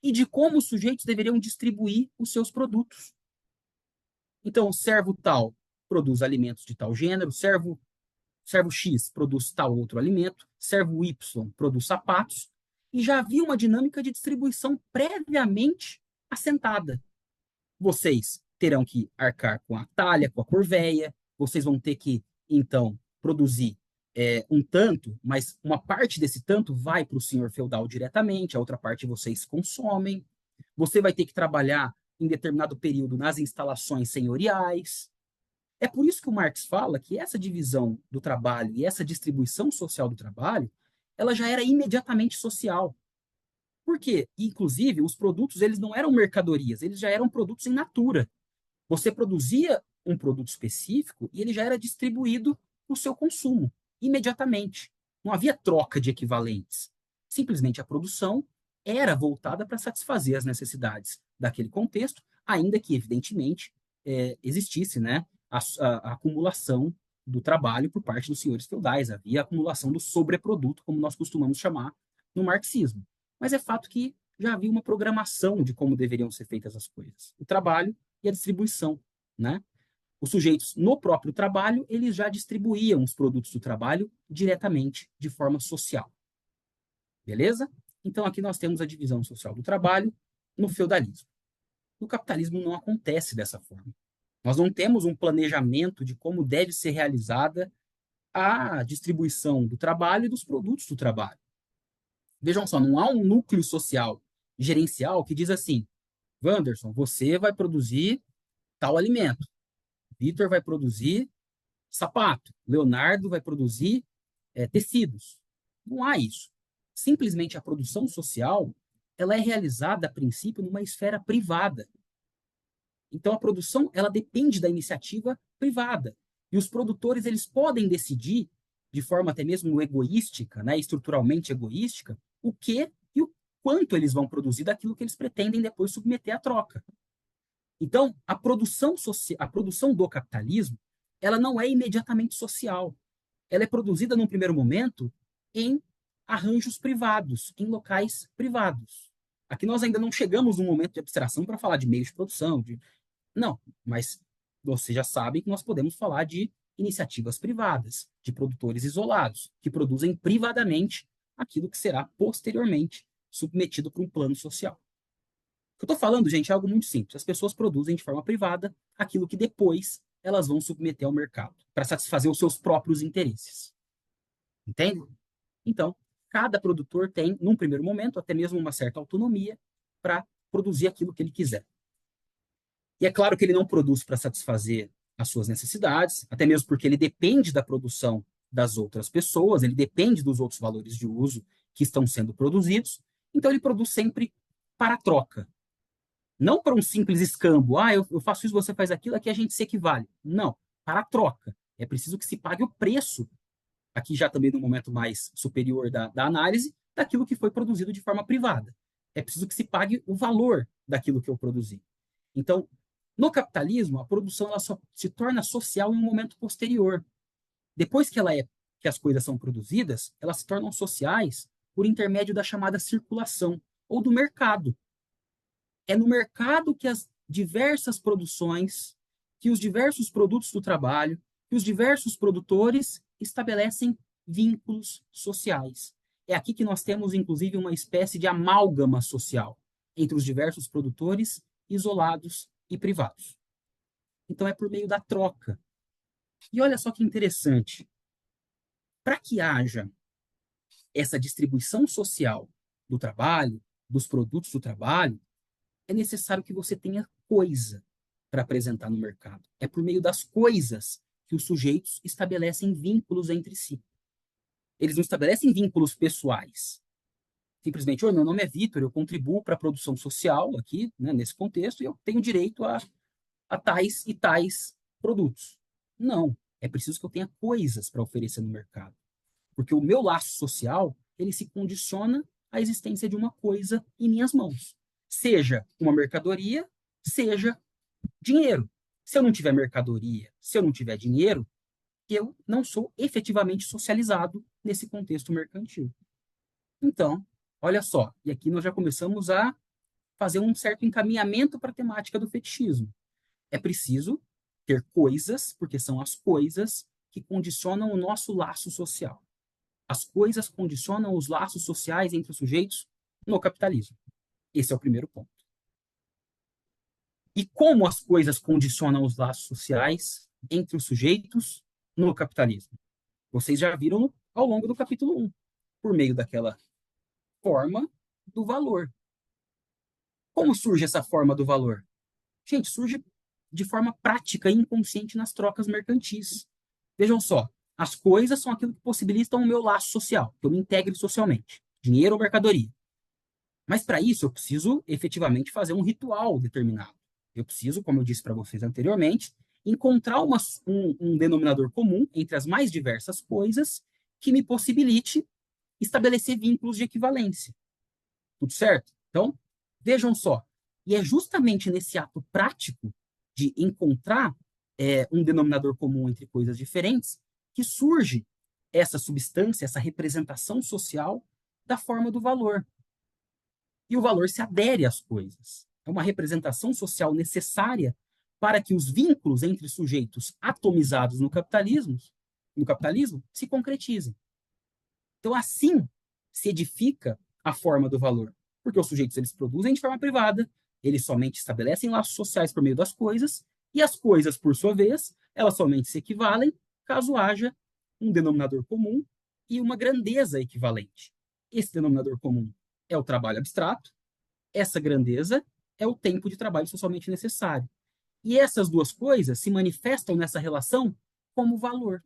e de como os sujeitos deveriam distribuir os seus produtos. Então, o servo tal produz alimentos de tal gênero, servo X produz tal outro alimento, servo Y produz sapatos, e já havia uma dinâmica de distribuição previamente assentada. Vocês terão que arcar com a talha, com a corveia, vocês vão ter que, então, produzir um tanto, mas uma parte desse tanto vai para o senhor feudal diretamente, a outra parte vocês consomem. Você vai ter que trabalhar em determinado período nas instalações senhoriais. É por isso que o Marx fala que essa divisão do trabalho e essa distribuição social do trabalho, ela já era imediatamente social. Por quê? Inclusive, os produtos eles não eram mercadorias, eles já eram produtos em natura. Você produzia um produto específico e ele já era distribuído para o seu consumo, imediatamente. Não havia troca de equivalentes. Simplesmente a produção era voltada para satisfazer as necessidades daquele contexto, ainda que, evidentemente, existisse, né, a acumulação do trabalho por parte dos senhores feudais. Havia a acumulação do sobreproduto, como nós costumamos chamar no marxismo. Mas é fato que já havia uma programação de como deveriam ser feitas as coisas. O trabalho e a distribuição, né? Os sujeitos, no próprio trabalho, eles já distribuíam os produtos do trabalho diretamente, de forma social. Beleza? Então, aqui nós temos a divisão social do trabalho no feudalismo. No capitalismo não acontece dessa forma. Nós não temos um planejamento de como deve ser realizada a distribuição do trabalho e dos produtos do trabalho. Vejam só, não há um núcleo social gerencial que diz assim: Wanderson, você vai produzir tal alimento. Vitor vai produzir sapato. Leonardo vai produzir tecidos. Não há isso. Simplesmente a produção social ela é realizada, a princípio, numa esfera privada. Então, a produção ela depende da iniciativa privada. E os produtores eles podem decidir, de forma até mesmo egoística, né, estruturalmente egoística, o que e o quanto eles vão produzir daquilo que eles pretendem depois submeter à troca. Então, a produção do capitalismo, ela não é imediatamente social. Ela é produzida num primeiro momento em arranjos privados, em locais privados. Aqui nós ainda não chegamos num momento de abstração para falar de meios de produção, não, mas você já sabe que nós podemos falar de iniciativas privadas, de produtores isolados, que produzem privadamente aquilo que será posteriormente submetido para um plano social. O que eu estou falando, gente, é algo muito simples. As pessoas produzem de forma privada aquilo que depois elas vão submeter ao mercado para satisfazer os seus próprios interesses. Entende? Então, cada produtor tem, num primeiro momento, até mesmo uma certa autonomia para produzir aquilo que ele quiser. E é claro que ele não produz para satisfazer as suas necessidades, até mesmo porque ele depende da produção das outras pessoas, ele depende dos outros valores de uso que estão sendo produzidos, então ele produz sempre para troca. Não para um simples escambo, eu faço isso, você faz aquilo, aqui a gente se equivale. Não, para troca. É preciso que se pague o preço, aqui já também no momento mais superior da análise, daquilo que foi produzido de forma privada. É preciso que se pague o valor daquilo que eu produzi. Então, no capitalismo, a produção ela só se torna social em um momento posterior. Depois que as coisas são produzidas, elas se tornam sociais por intermédio da chamada circulação ou do mercado. É no mercado que as diversas produções, que os diversos produtos do trabalho, que os diversos produtores estabelecem vínculos sociais. É aqui que nós temos, inclusive, uma espécie de amálgama social entre os diversos produtores isolados e privados. Então, é por meio da troca. E olha só que interessante. Para que haja essa distribuição social do trabalho, dos produtos do trabalho, é necessário que você tenha coisa para apresentar no mercado. É por meio das coisas que os sujeitos estabelecem vínculos entre si. Eles não estabelecem vínculos pessoais. Simplesmente, meu nome é Vitor, eu contribuo para a produção social aqui, né, nesse contexto, e eu tenho direito a tais e tais produtos. Não, é preciso que eu tenha coisas para oferecer no mercado. Porque o meu laço social, ele se condiciona a existência de uma coisa em minhas mãos. Seja uma mercadoria, seja dinheiro. Se eu não tiver mercadoria, se eu não tiver dinheiro, eu não sou efetivamente socializado nesse contexto mercantil. Então, olha só, e aqui nós já começamos a fazer um certo encaminhamento para a temática do fetichismo. É preciso ter coisas, porque são as coisas que condicionam o nosso laço social. As coisas condicionam os laços sociais entre os sujeitos no capitalismo. Esse é o primeiro ponto. E como as coisas condicionam os laços sociais entre os sujeitos no capitalismo? Vocês já viram ao longo do capítulo 1, por meio daquela forma do valor. Como surge essa forma do valor? Gente, surge de forma prática e inconsciente nas trocas mercantis. Vejam só, as coisas são aquilo que possibilitam o meu laço social, que eu me integre socialmente, dinheiro ou mercadoria. Mas para isso eu preciso efetivamente fazer um ritual determinado. Eu preciso, como eu disse para vocês anteriormente, encontrar um denominador comum entre as mais diversas coisas que me possibilite estabelecer vínculos de equivalência. Tudo certo? Então, vejam só. E é justamente nesse ato prático de encontrar um denominador comum entre coisas diferentes que surge essa substância, essa representação social da forma do valor. E o valor se adere às coisas. É uma representação social necessária para que os vínculos entre sujeitos atomizados no capitalismo se concretizem. Então, assim se edifica a forma do valor, porque os sujeitos eles produzem de forma privada, eles somente estabelecem laços sociais por meio das coisas, e as coisas, por sua vez, elas somente se equivalem caso haja um denominador comum e uma grandeza equivalente. Esse denominador comum é o trabalho abstrato, essa grandeza é o tempo de trabalho socialmente necessário. E essas duas coisas se manifestam nessa relação como valor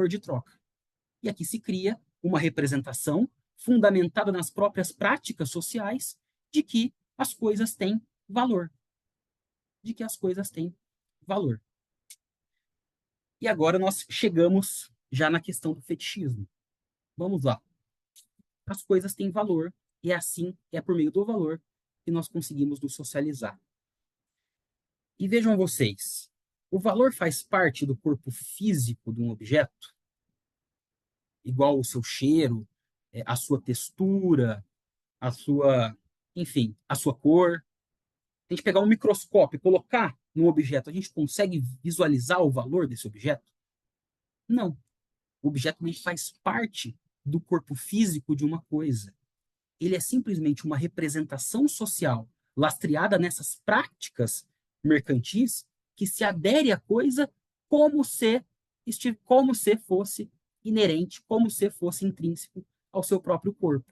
de troca. E aqui se cria uma representação fundamentada nas próprias práticas sociais de que as coisas têm valor. De que as coisas têm valor. E agora nós chegamos já na questão do fetichismo. Vamos lá. As coisas têm valor e é assim, é por meio do valor que nós conseguimos nos socializar. E vejam vocês, o valor faz parte do corpo físico de um objeto, igual o seu cheiro, a sua textura, a sua, enfim, a sua cor. A gente pegar um microscópio e colocar num objeto, a gente consegue visualizar o valor desse objeto? Não. O objeto não faz parte do corpo físico de uma coisa. Ele é simplesmente uma representação social lastreada nessas práticas mercantis que se adere à coisa como se fosse inerente, como se fosse intrínseco ao seu próprio corpo.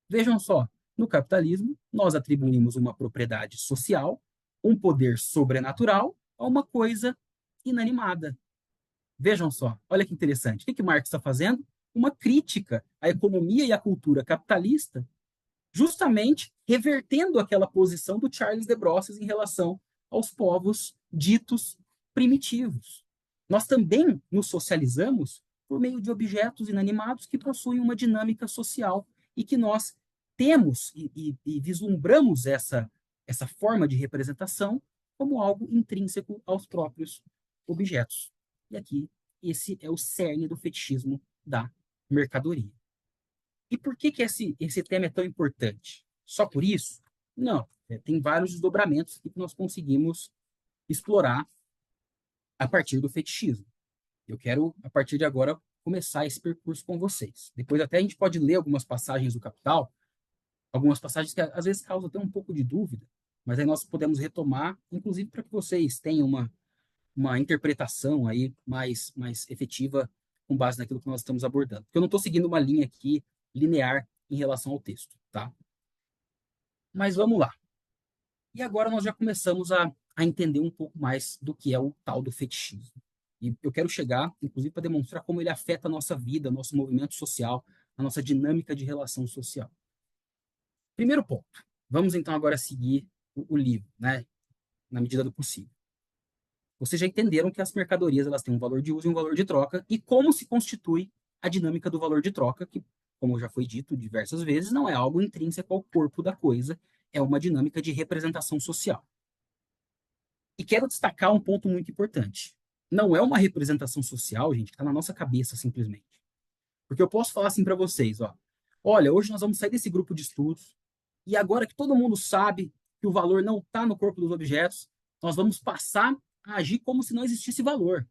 Vejam só, no capitalismo, nós atribuímos uma propriedade social, um poder sobrenatural a uma coisa inanimada. Vejam só, olha que interessante. O que Marx está fazendo? Uma crítica à economia e à cultura capitalista, justamente revertendo aquela posição do Charles de Brosses em relação aos povos ditos primitivos. Nós também nos socializamos por meio de objetos inanimados que possuem uma dinâmica social e que nós temos e vislumbramos essa forma de representação como algo intrínseco aos próprios objetos. E aqui, esse é o cerne do fetichismo da mercadoria. E por que esse tema é tão importante? Só por isso? Não. Tem vários desdobramentos que nós conseguimos explorar a partir do fetichismo. Eu quero, a partir de agora, começar esse percurso com vocês. Depois até a gente pode ler algumas passagens do Capital, algumas passagens que às vezes causam até um pouco de dúvida, mas aí nós podemos retomar, inclusive para que vocês tenham uma interpretação aí mais efetiva com base naquilo que nós estamos abordando. Porque eu não estou seguindo uma linha aqui linear em relação ao texto, tá? Mas vamos lá. E agora nós já começamos a entender um pouco mais do que é o tal do fetichismo. E eu quero chegar, inclusive, para demonstrar como ele afeta a nossa vida, nosso movimento social, a nossa dinâmica de relação social. Primeiro ponto. Vamos então agora seguir o livro, né? Na medida do possível. Vocês já entenderam que as mercadorias elas têm um valor de uso e um valor de troca, e como se constitui a dinâmica do valor de troca, que como já foi dito diversas vezes, não é algo intrínseco ao corpo da coisa, é uma dinâmica de representação social. E quero destacar um ponto muito importante. Não é uma representação social, gente, que está na nossa cabeça simplesmente. Porque eu posso falar assim para vocês, ó, olha, hoje nós vamos sair desse grupo de estudos e agora que todo mundo sabe que o valor não está no corpo dos objetos, nós vamos passar a agir como se não existisse valor.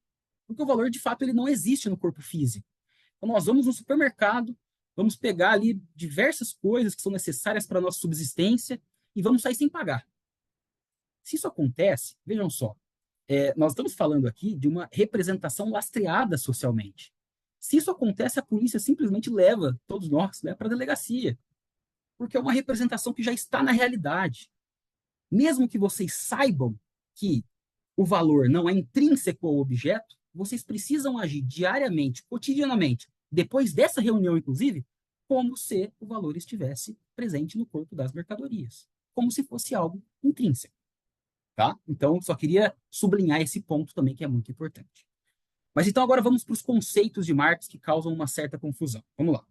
Porque o valor, de fato, ele não existe no corpo físico. Então, nós vamos no supermercado, vamos pegar ali diversas coisas que são necessárias para a nossa subsistência e vamos sair sem pagar. Se isso acontece, vejam só, nós estamos falando aqui de uma representação lastreada socialmente. Se isso acontece, a polícia simplesmente leva todos nós, né, para a delegacia, porque é uma representação que já está na realidade. Mesmo que vocês saibam que o valor não é intrínseco ao objeto, vocês precisam agir diariamente, cotidianamente, depois dessa reunião, inclusive, como se o valor estivesse presente no corpo das mercadorias, como se fosse algo intrínseco. Tá? Então, só queria sublinhar esse ponto também, que é muito importante. Mas então agora vamos para os conceitos de Marx que causam uma certa confusão. Vamos lá.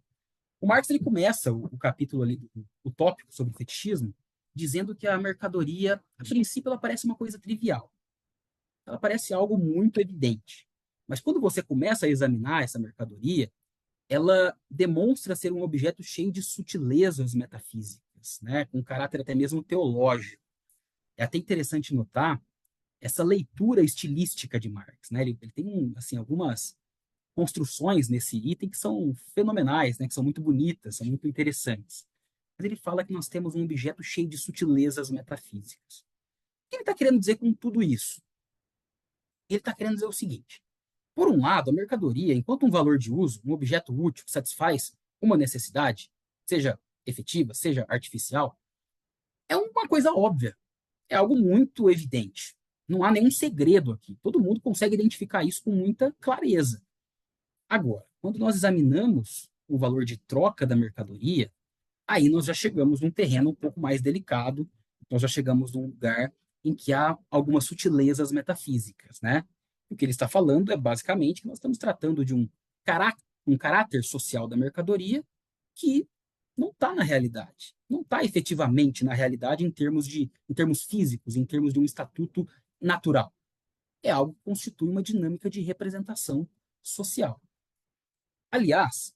O Marx ele começa o capítulo ali, o tópico sobre o fetichismo, dizendo que a mercadoria, a princípio, ela parece uma coisa trivial. Ela parece algo muito evidente. Mas quando você começa a examinar essa mercadoria, ela demonstra ser um objeto cheio de sutilezas metafísicas, né, com caráter até mesmo teológico. É até interessante notar essa leitura estilística de Marx, né? Ele tem assim algumas construções nesse item que são fenomenais, né? Que são muito bonitas, são muito interessantes. Mas ele fala que nós temos um objeto cheio de sutilezas metafísicas. O que ele está querendo dizer com tudo isso? Ele está querendo dizer o seguinte: por um lado, a mercadoria, enquanto um valor de uso, um objeto útil que satisfaz uma necessidade, seja efetiva, seja artificial, é uma coisa óbvia, é algo muito evidente. Não há nenhum segredo aqui. Todo mundo consegue identificar isso com muita clareza. Agora, quando nós examinamos o valor de troca da mercadoria, aí nós já chegamos num terreno um pouco mais delicado, nós já chegamos num lugar em que há algumas sutilezas metafísicas, né? O que ele está falando é basicamente que nós estamos tratando de um caráter social da mercadoria que não está na realidade, não está efetivamente na realidade em termos físicos, em termos de um estatuto natural. É algo que constitui uma dinâmica de representação social. Aliás,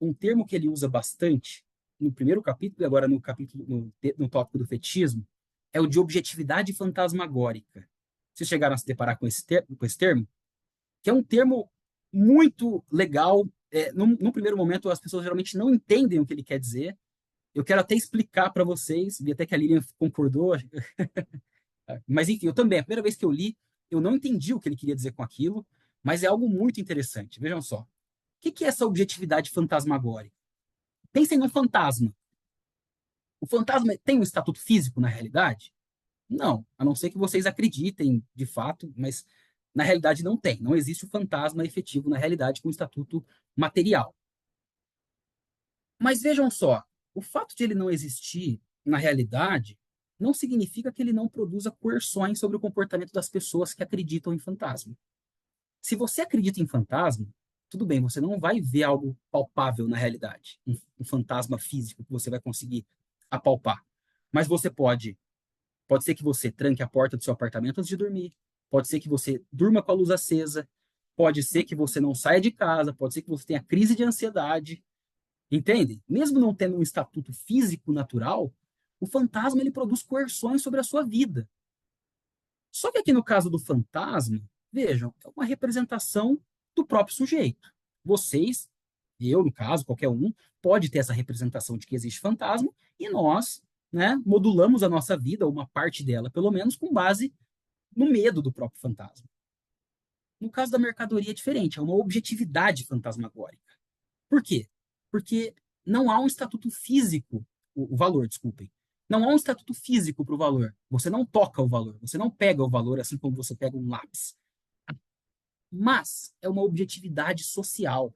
um termo que ele usa bastante no primeiro capítulo e agora no capítulo no tópico do fetichismo é o de objetividade fantasmagórica. Vocês chegaram a se deparar com esse termo? Que é um termo muito legal. Num primeiro momento, as pessoas geralmente não entendem o que ele quer dizer. Eu quero até explicar para vocês, vi até que a Lilian concordou, mas enfim, eu também, a primeira vez que eu li, eu não entendi o que ele queria dizer com aquilo, mas é algo muito interessante. Vejam só. O que é essa objetividade fantasmagórica? Pensem num fantasma. O fantasma tem um estatuto físico na realidade? Não, a não ser que vocês acreditem de fato, mas na realidade não tem. Não existe o fantasma efetivo na realidade com estatuto material. Mas vejam só, o fato de ele não existir na realidade não significa que ele não produza coerções sobre o comportamento das pessoas que acreditam em fantasma. Se você acredita em fantasma, tudo bem, você não vai ver algo palpável na realidade, um fantasma físico que você vai conseguir apalpar. Mas você pode ser que você tranque a porta do seu apartamento antes de dormir, pode ser que você durma com a luz acesa, pode ser que você não saia de casa, pode ser que você tenha crise de ansiedade, entende? Mesmo não tendo um estatuto físico natural, o fantasma ele produz coerções sobre a sua vida. Só que aqui no caso do fantasma, vejam, é uma representação do próprio sujeito. Vocês, eu no caso, qualquer um, pode ter essa representação de que existe fantasma e nós, né, modulamos a nossa vida, ou uma parte dela pelo menos, com base no medo do próprio fantasma. No caso da mercadoria é diferente, é uma objetividade fantasmagórica. Por quê? Porque não há um estatuto físico, o valor, desculpem, não há um estatuto físico para o valor. Você não toca o valor, você não pega o valor assim como você pega um lápis. Mas é uma objetividade social,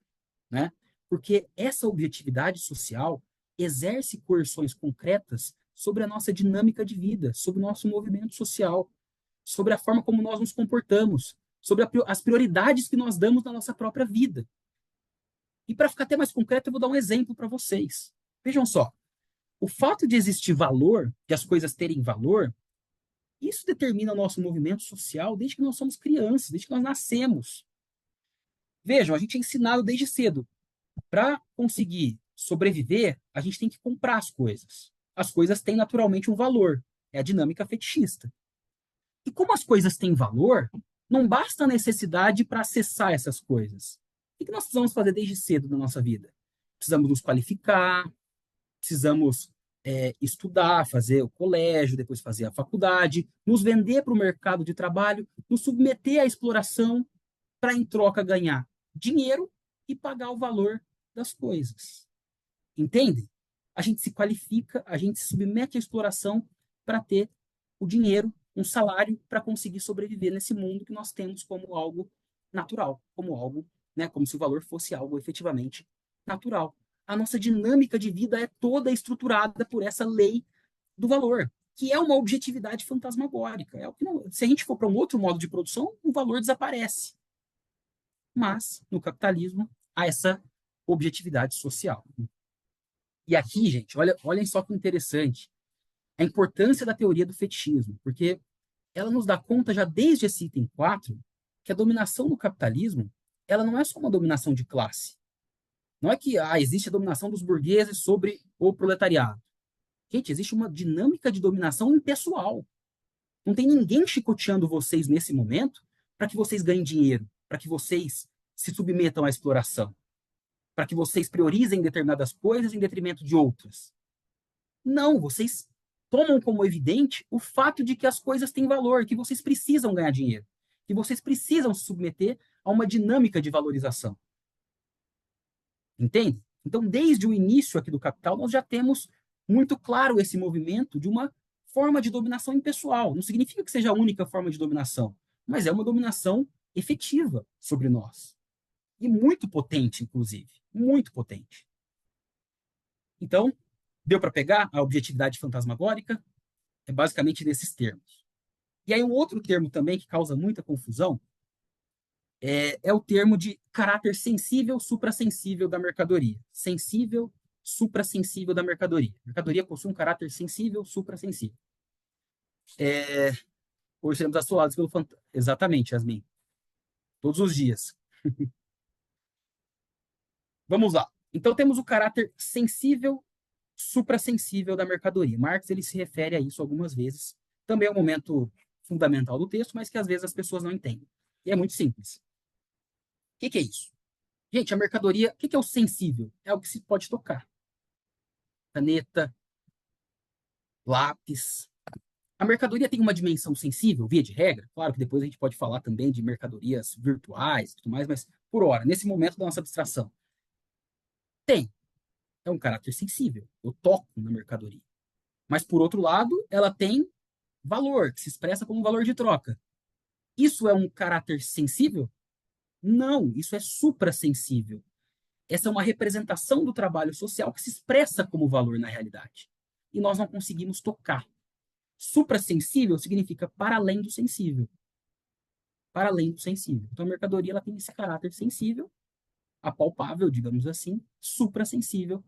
né? Porque essa objetividade social exerce coerções concretas sobre a nossa dinâmica de vida, sobre o nosso movimento social, sobre a forma como nós nos comportamos, sobre as prioridades que nós damos na nossa própria vida. E para ficar até mais concreto, eu vou dar um exemplo para vocês. Vejam só, o fato de existir valor, de as coisas terem valor, isso determina o nosso movimento social desde que nós somos crianças, desde que nós nascemos. Vejam, a gente é ensinado desde cedo. Para conseguir sobreviver, a gente tem que comprar as coisas. As coisas têm naturalmente um valor. É a dinâmica fetichista. E como as coisas têm valor, não basta a necessidade para acessar essas coisas. O que nós precisamos fazer desde cedo na nossa vida? Precisamos nos qualificar, precisamos estudar, fazer o colégio, depois fazer a faculdade, nos vender para o mercado de trabalho, nos submeter à exploração para, em troca, ganhar dinheiro e pagar o valor das coisas. Entende? A gente se qualifica, a gente se submete à exploração para ter o dinheiro, um salário para conseguir sobreviver nesse mundo que nós temos como algo natural, como algo, né, como se o valor fosse algo efetivamente natural. A nossa dinâmica de vida é toda estruturada por essa lei do valor, que é uma objetividade fantasmagórica. É o que não, se a gente for para um outro modo de produção, o valor desaparece. Mas, no capitalismo, há essa objetividade social. E aqui, gente, olhem só que interessante a importância da teoria do fetichismo, porque ela nos dá conta já desde esse item 4 que a dominação no capitalismo ela não é só uma dominação de classe. Não é que existe a dominação dos burgueses sobre o proletariado. Gente, existe uma dinâmica de dominação impessoal. Não tem ninguém chicoteando vocês nesse momento para que vocês ganhem dinheiro, para que vocês se submetam à exploração, para que vocês priorizem determinadas coisas em detrimento de outras. Não, vocês tomam como evidente o fato de que as coisas têm valor, que vocês precisam ganhar dinheiro, que vocês precisam se submeter a uma dinâmica de valorização. Entende? Então, desde o início aqui do Capital, nós já temos muito claro esse movimento de uma forma de dominação impessoal. Não significa que seja a única forma de dominação, mas é uma dominação efetiva sobre nós. E muito potente, inclusive. Muito potente. Então, deu para pegar a objetividade fantasmagórica? É basicamente nesses termos. E aí um outro termo também que causa muita confusão é o termo de caráter sensível, suprassensível da mercadoria. Sensível, suprassensível da mercadoria. A mercadoria possui um caráter sensível, suprassensível. Hoje seremos assolados pelo fantasma. Exatamente, Yasmin. Todos os dias. Vamos lá. Então temos o caráter sensível, suprassensível da mercadoria. Marx ele se refere a isso algumas vezes. Também é um momento fundamental do texto, mas que às vezes as pessoas não entendem. E é muito simples. O que é isso? Gente, a mercadoria, o que é o sensível? É o que se pode tocar. Caneta, lápis. A mercadoria tem uma dimensão sensível, via de regra. Claro que depois a gente pode falar também de mercadorias virtuais e tudo mais, mas por hora, nesse momento da nossa abstração. Tem. É um caráter sensível. Eu toco na mercadoria. Mas, por outro lado, ela tem valor, que se expressa como valor de troca. Isso é um caráter sensível? Não, isso é suprassensível. Essa é uma representação do trabalho social que se expressa como valor na realidade. E nós não conseguimos tocar. Suprassensível significa para além do sensível. Para além do sensível. Então a mercadoria ela tem esse caráter sensível, apalpável, digamos assim, suprassensível,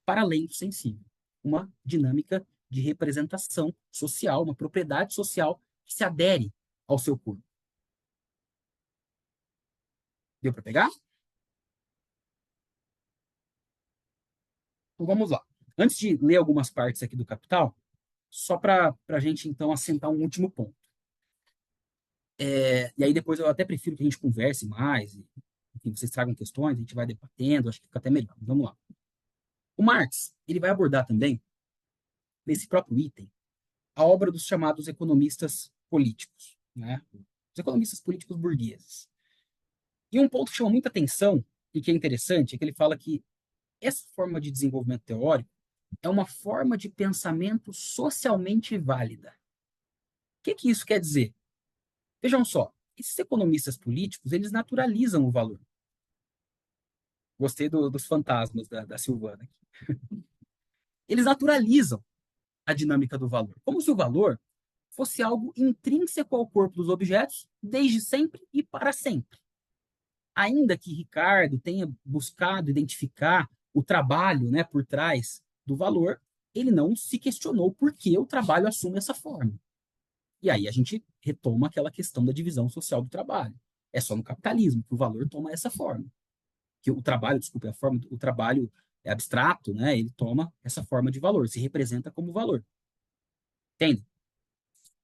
para além do sensível. Uma dinâmica de representação social, uma propriedade social que se adere ao seu corpo. Deu para pegar? Então vamos lá. Antes de ler algumas partes aqui do Capital, só para a gente então assentar um último ponto. E aí depois eu até prefiro que a gente converse mais, e, enfim, vocês tragam questões, a gente vai debatendo, acho que fica até melhor. Vamos lá. O Marx, ele vai abordar também, nesse próprio item, a obra dos chamados economistas políticos, né? Os economistas políticos burgueses. E um ponto que chama muita atenção, e que é interessante, é que ele fala que essa forma de desenvolvimento teórico é uma forma de pensamento socialmente válida. O que isso quer dizer? Vejam só, esses economistas políticos, eles naturalizam o valor. Gostei dos fantasmas da Silvana aqui. Eles naturalizam a dinâmica do valor, como se o valor fosse algo intrínseco ao corpo dos objetos, desde sempre e para sempre. ainda que Ricardo tenha buscado identificar o trabalho, né, por trás do valor, ele não se questionou por que o trabalho assume essa forma. E aí a gente retoma aquela questão da divisão social do trabalho. É só no capitalismo que o valor toma essa forma. Que o trabalho, desculpe, a forma, o trabalho é abstrato, né? Ele toma essa forma de valor, se representa como valor. Entende?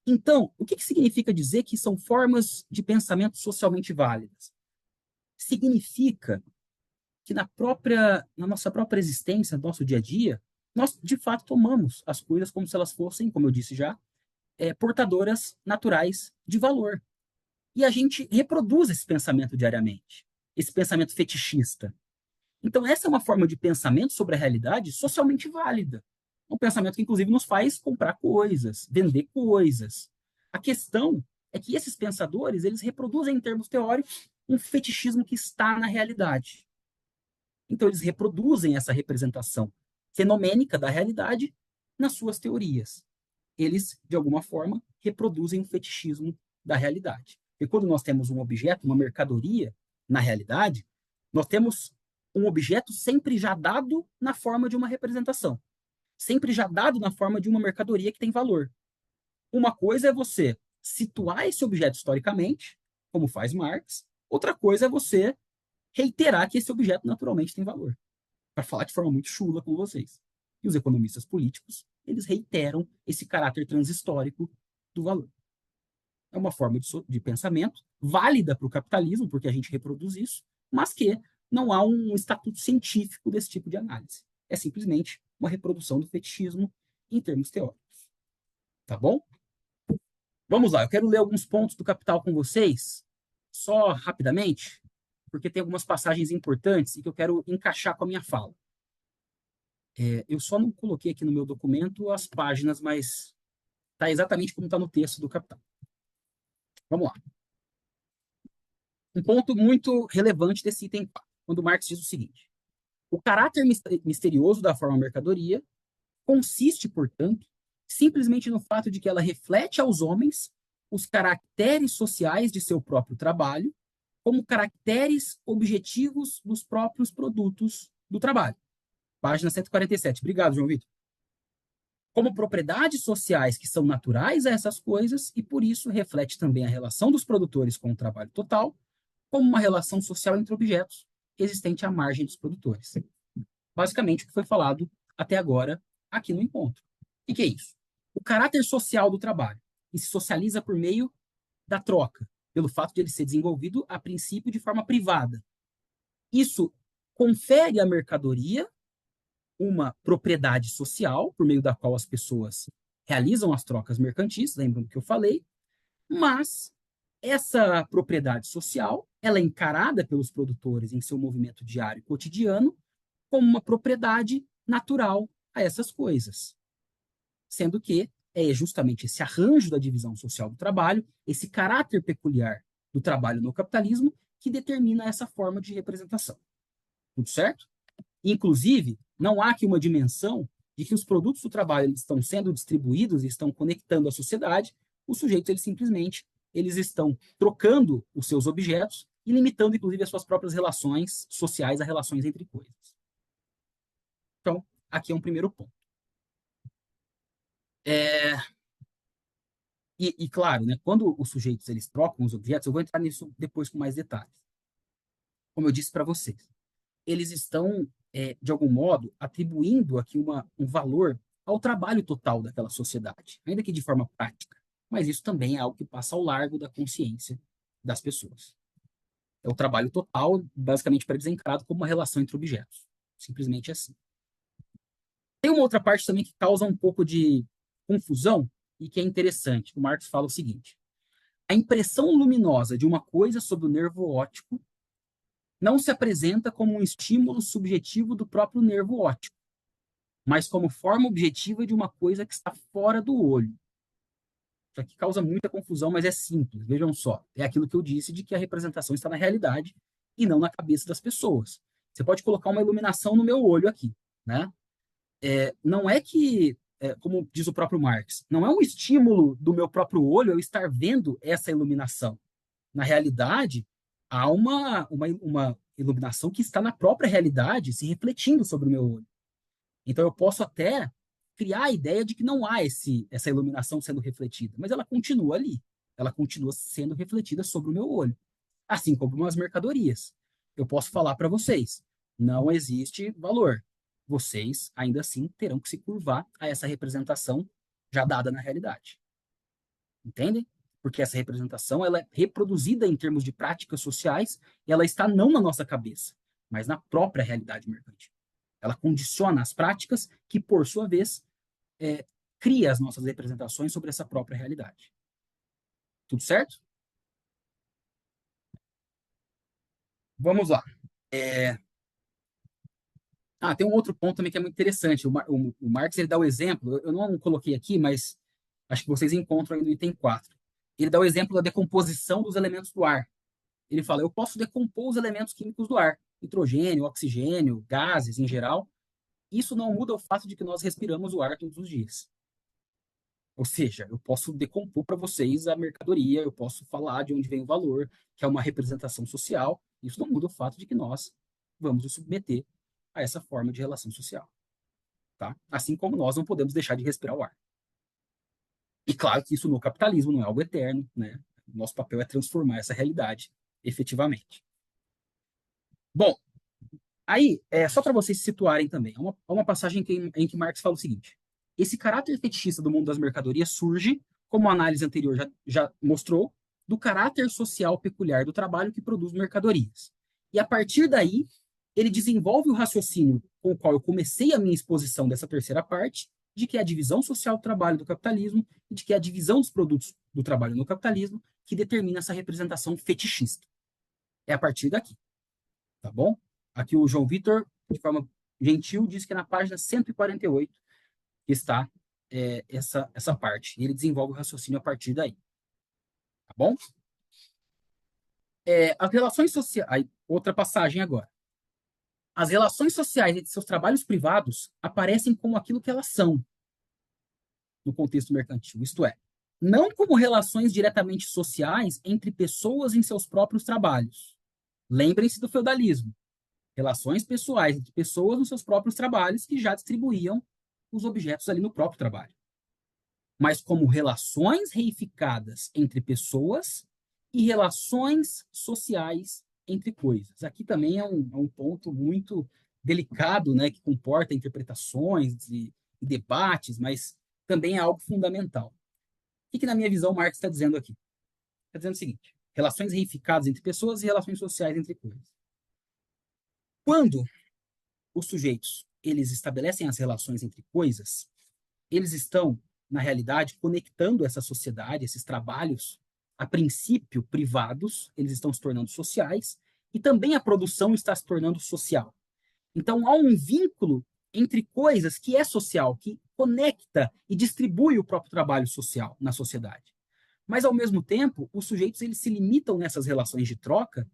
Então, o que significa dizer que são formas de pensamento socialmente válidas? Significa que na nossa própria existência, no nosso dia a dia, nós de fato tomamos as coisas como se elas fossem, como eu disse já, portadoras naturais de valor. E a gente reproduz esse pensamento diariamente, esse pensamento fetichista. Então, essa é uma forma de pensamento sobre a realidade socialmente válida. Um pensamento que, inclusive, nos faz comprar coisas, vender coisas. A questão é que esses pensadores, eles reproduzem, em termos teóricos, um fetichismo que está na realidade. Então, eles reproduzem essa representação fenomênica da realidade nas suas teorias. Eles, de alguma forma, reproduzem o fetichismo da realidade. E quando nós temos um objeto, uma mercadoria, na realidade, nós temos um objeto sempre já dado na forma de uma representação. Sempre já dado na forma de uma mercadoria que tem valor. Uma coisa é você situar esse objeto historicamente, como faz Marx. Outra coisa é você reiterar que esse objeto naturalmente tem valor. Para falar de forma muito chula com vocês. E os economistas políticos, eles reiteram esse caráter transhistórico do valor. É uma forma de pensamento válida para o capitalismo, porque a gente reproduz isso, mas que não há um estatuto científico desse tipo de análise. É simplesmente uma reprodução do fetichismo em termos teóricos. Tá bom? Vamos lá, eu quero ler alguns pontos do Capital com vocês, só rapidamente, porque tem algumas passagens importantes e que eu quero encaixar com a minha fala. Eu só não coloquei aqui no meu documento as páginas, mas está exatamente como está no texto do Capital. Vamos lá. Um ponto muito relevante desse item 4, quando Marx diz o seguinte: o caráter misterioso da forma mercadoria consiste, portanto, simplesmente no fato de que ela reflete aos homens os caracteres sociais de seu próprio trabalho como caracteres objetivos dos próprios produtos do trabalho. Página 147. Obrigado, João Vitor. Como propriedades sociais que são naturais a essas coisas e, por isso, reflete também a relação dos produtores com o trabalho total, como uma relação social entre objetos existente à margem dos produtores. Basicamente, o que foi falado até agora aqui no encontro. O que é isso? O caráter social do trabalho, que se socializa por meio da troca, pelo fato de ele ser desenvolvido, a princípio, de forma privada. Isso confere à mercadoria uma propriedade social, por meio da qual as pessoas realizam as trocas mercantis, lembrando que eu falei, mas essa propriedade social, ela é encarada pelos produtores em seu movimento diário e cotidiano como uma propriedade natural a essas coisas. Sendo que é justamente esse arranjo da divisão social do trabalho, esse caráter peculiar do trabalho no capitalismo, que determina essa forma de representação. Tudo certo? Inclusive, não há aqui uma dimensão de que os produtos do trabalho eles estão sendo distribuídos e estão conectando a sociedade, os sujeitos eles estão trocando os seus objetos e limitando, inclusive, as suas próprias relações sociais a relações entre coisas. Então, aqui é um primeiro ponto. Claro, né, quando os sujeitos eles trocam os objetos, eu vou entrar nisso depois com mais detalhes. Como eu disse para vocês, eles estão, de algum modo, atribuindo aqui um valor ao trabalho total daquela sociedade, ainda que de forma prática. Mas isso também é algo que passa ao largo da consciência das pessoas. É o trabalho total, basicamente, para eles é encarado como uma relação entre objetos. Simplesmente assim. Tem uma outra parte também que causa um pouco de confusão e que é interessante. O Marx fala o seguinte: a impressão luminosa de uma coisa sobre o nervo óptico não se apresenta como um estímulo subjetivo do próprio nervo óptico, mas como forma objetiva de uma coisa que está fora do olho. Isso aqui causa muita confusão, mas é simples. Vejam só, é aquilo que eu disse de que a representação está na realidade e não na cabeça das pessoas. Você pode colocar uma iluminação no meu olho aqui, né? Não é que, como diz o próprio Marx, não é um estímulo do meu próprio olho eu estar vendo essa iluminação. Na realidade, há uma iluminação que está na própria realidade se refletindo sobre o meu olho. Então eu posso até criar a ideia de que não há essa iluminação sendo refletida, mas ela continua ali. Ela continua sendo refletida sobre o meu olho. Assim como as mercadorias. Eu posso falar para vocês, não existe valor. Vocês, ainda assim, terão que se curvar a essa representação já dada na realidade. Entendem? Porque essa representação ela é reproduzida em termos de práticas sociais e ela está não na nossa cabeça, mas na própria realidade mercantil. Ela condiciona as práticas que, por sua vez, cria as nossas representações sobre essa própria realidade. Tudo certo? Vamos lá. Tem um outro ponto também que é muito interessante. O Marx ele dá o exemplo, eu não coloquei aqui, mas acho que vocês encontram aí no item 4. Ele dá o exemplo da decomposição dos elementos do ar. Ele fala, eu posso decompor os elementos químicos do ar, nitrogênio, oxigênio, gases em geral. Isso não muda o fato de que nós respiramos o ar todos os dias. Ou seja, eu posso decompor para vocês a mercadoria, eu posso falar de onde vem o valor, que é uma representação social. Isso não muda o fato de que nós vamos nos submeter a essa forma de relação social. Tá? Assim como nós não podemos deixar de respirar o ar. E claro que isso no capitalismo não é algo eterno, né? Nosso papel é transformar essa realidade efetivamente. Bom, aí, só para vocês se situarem também, há uma passagem em que Marx fala o seguinte: esse caráter fetichista do mundo das mercadorias surge, como a análise anterior já mostrou, do caráter social peculiar do trabalho que produz mercadorias. E a partir daí, ele desenvolve o raciocínio com o qual eu comecei a minha exposição dessa terceira parte, de que é a divisão social do trabalho do capitalismo e de que é a divisão dos produtos do trabalho no capitalismo que determina essa representação fetichista. É a partir daqui, tá bom? Aqui o João Vitor, de forma gentil, diz que é na página 148 que está essa parte. E ele desenvolve o raciocínio a partir daí. Tá bom? As relações sociais. Outra passagem agora. As relações sociais entre seus trabalhos privados aparecem como aquilo que elas são no contexto mercantil, isto é, não como relações diretamente sociais entre pessoas em seus próprios trabalhos. Lembrem-se do feudalismo. Relações pessoais entre pessoas nos seus próprios trabalhos que já distribuíam os objetos ali no próprio trabalho. Mas como relações reificadas entre pessoas e relações sociais entre coisas. Aqui também é um ponto muito delicado, né, que comporta interpretações e debates, mas também é algo fundamental. O que na minha visão, Marx está dizendo aqui? Está dizendo o seguinte: relações reificadas entre pessoas e relações sociais entre coisas. Quando os sujeitos eles estabelecem as relações entre coisas, eles estão, na realidade, conectando essa sociedade, esses trabalhos, a princípio privados, eles estão se tornando sociais, e também a produção está se tornando social. Então, há um vínculo entre coisas que é social, que conecta e distribui o próprio trabalho social na sociedade. Mas, ao mesmo tempo, os sujeitos eles se limitam nessas relações de troca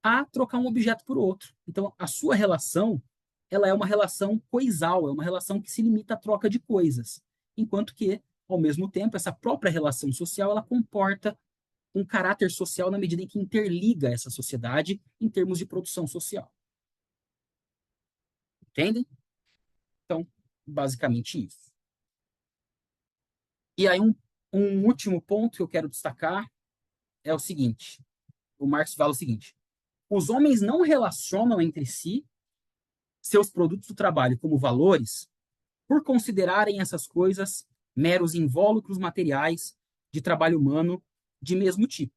a trocar um objeto por outro. Então, a sua relação ela é uma relação coisal, é uma relação que se limita à troca de coisas, enquanto que, ao mesmo tempo, essa própria relação social ela comporta um caráter social na medida em que interliga essa sociedade em termos de produção social. Entendem? Então, basicamente isso. E aí, um último ponto que eu quero destacar é o seguinte: o Marx fala o seguinte: os homens não relacionam entre si seus produtos do trabalho como valores por considerarem essas coisas meros invólucros materiais de trabalho humano de mesmo tipo.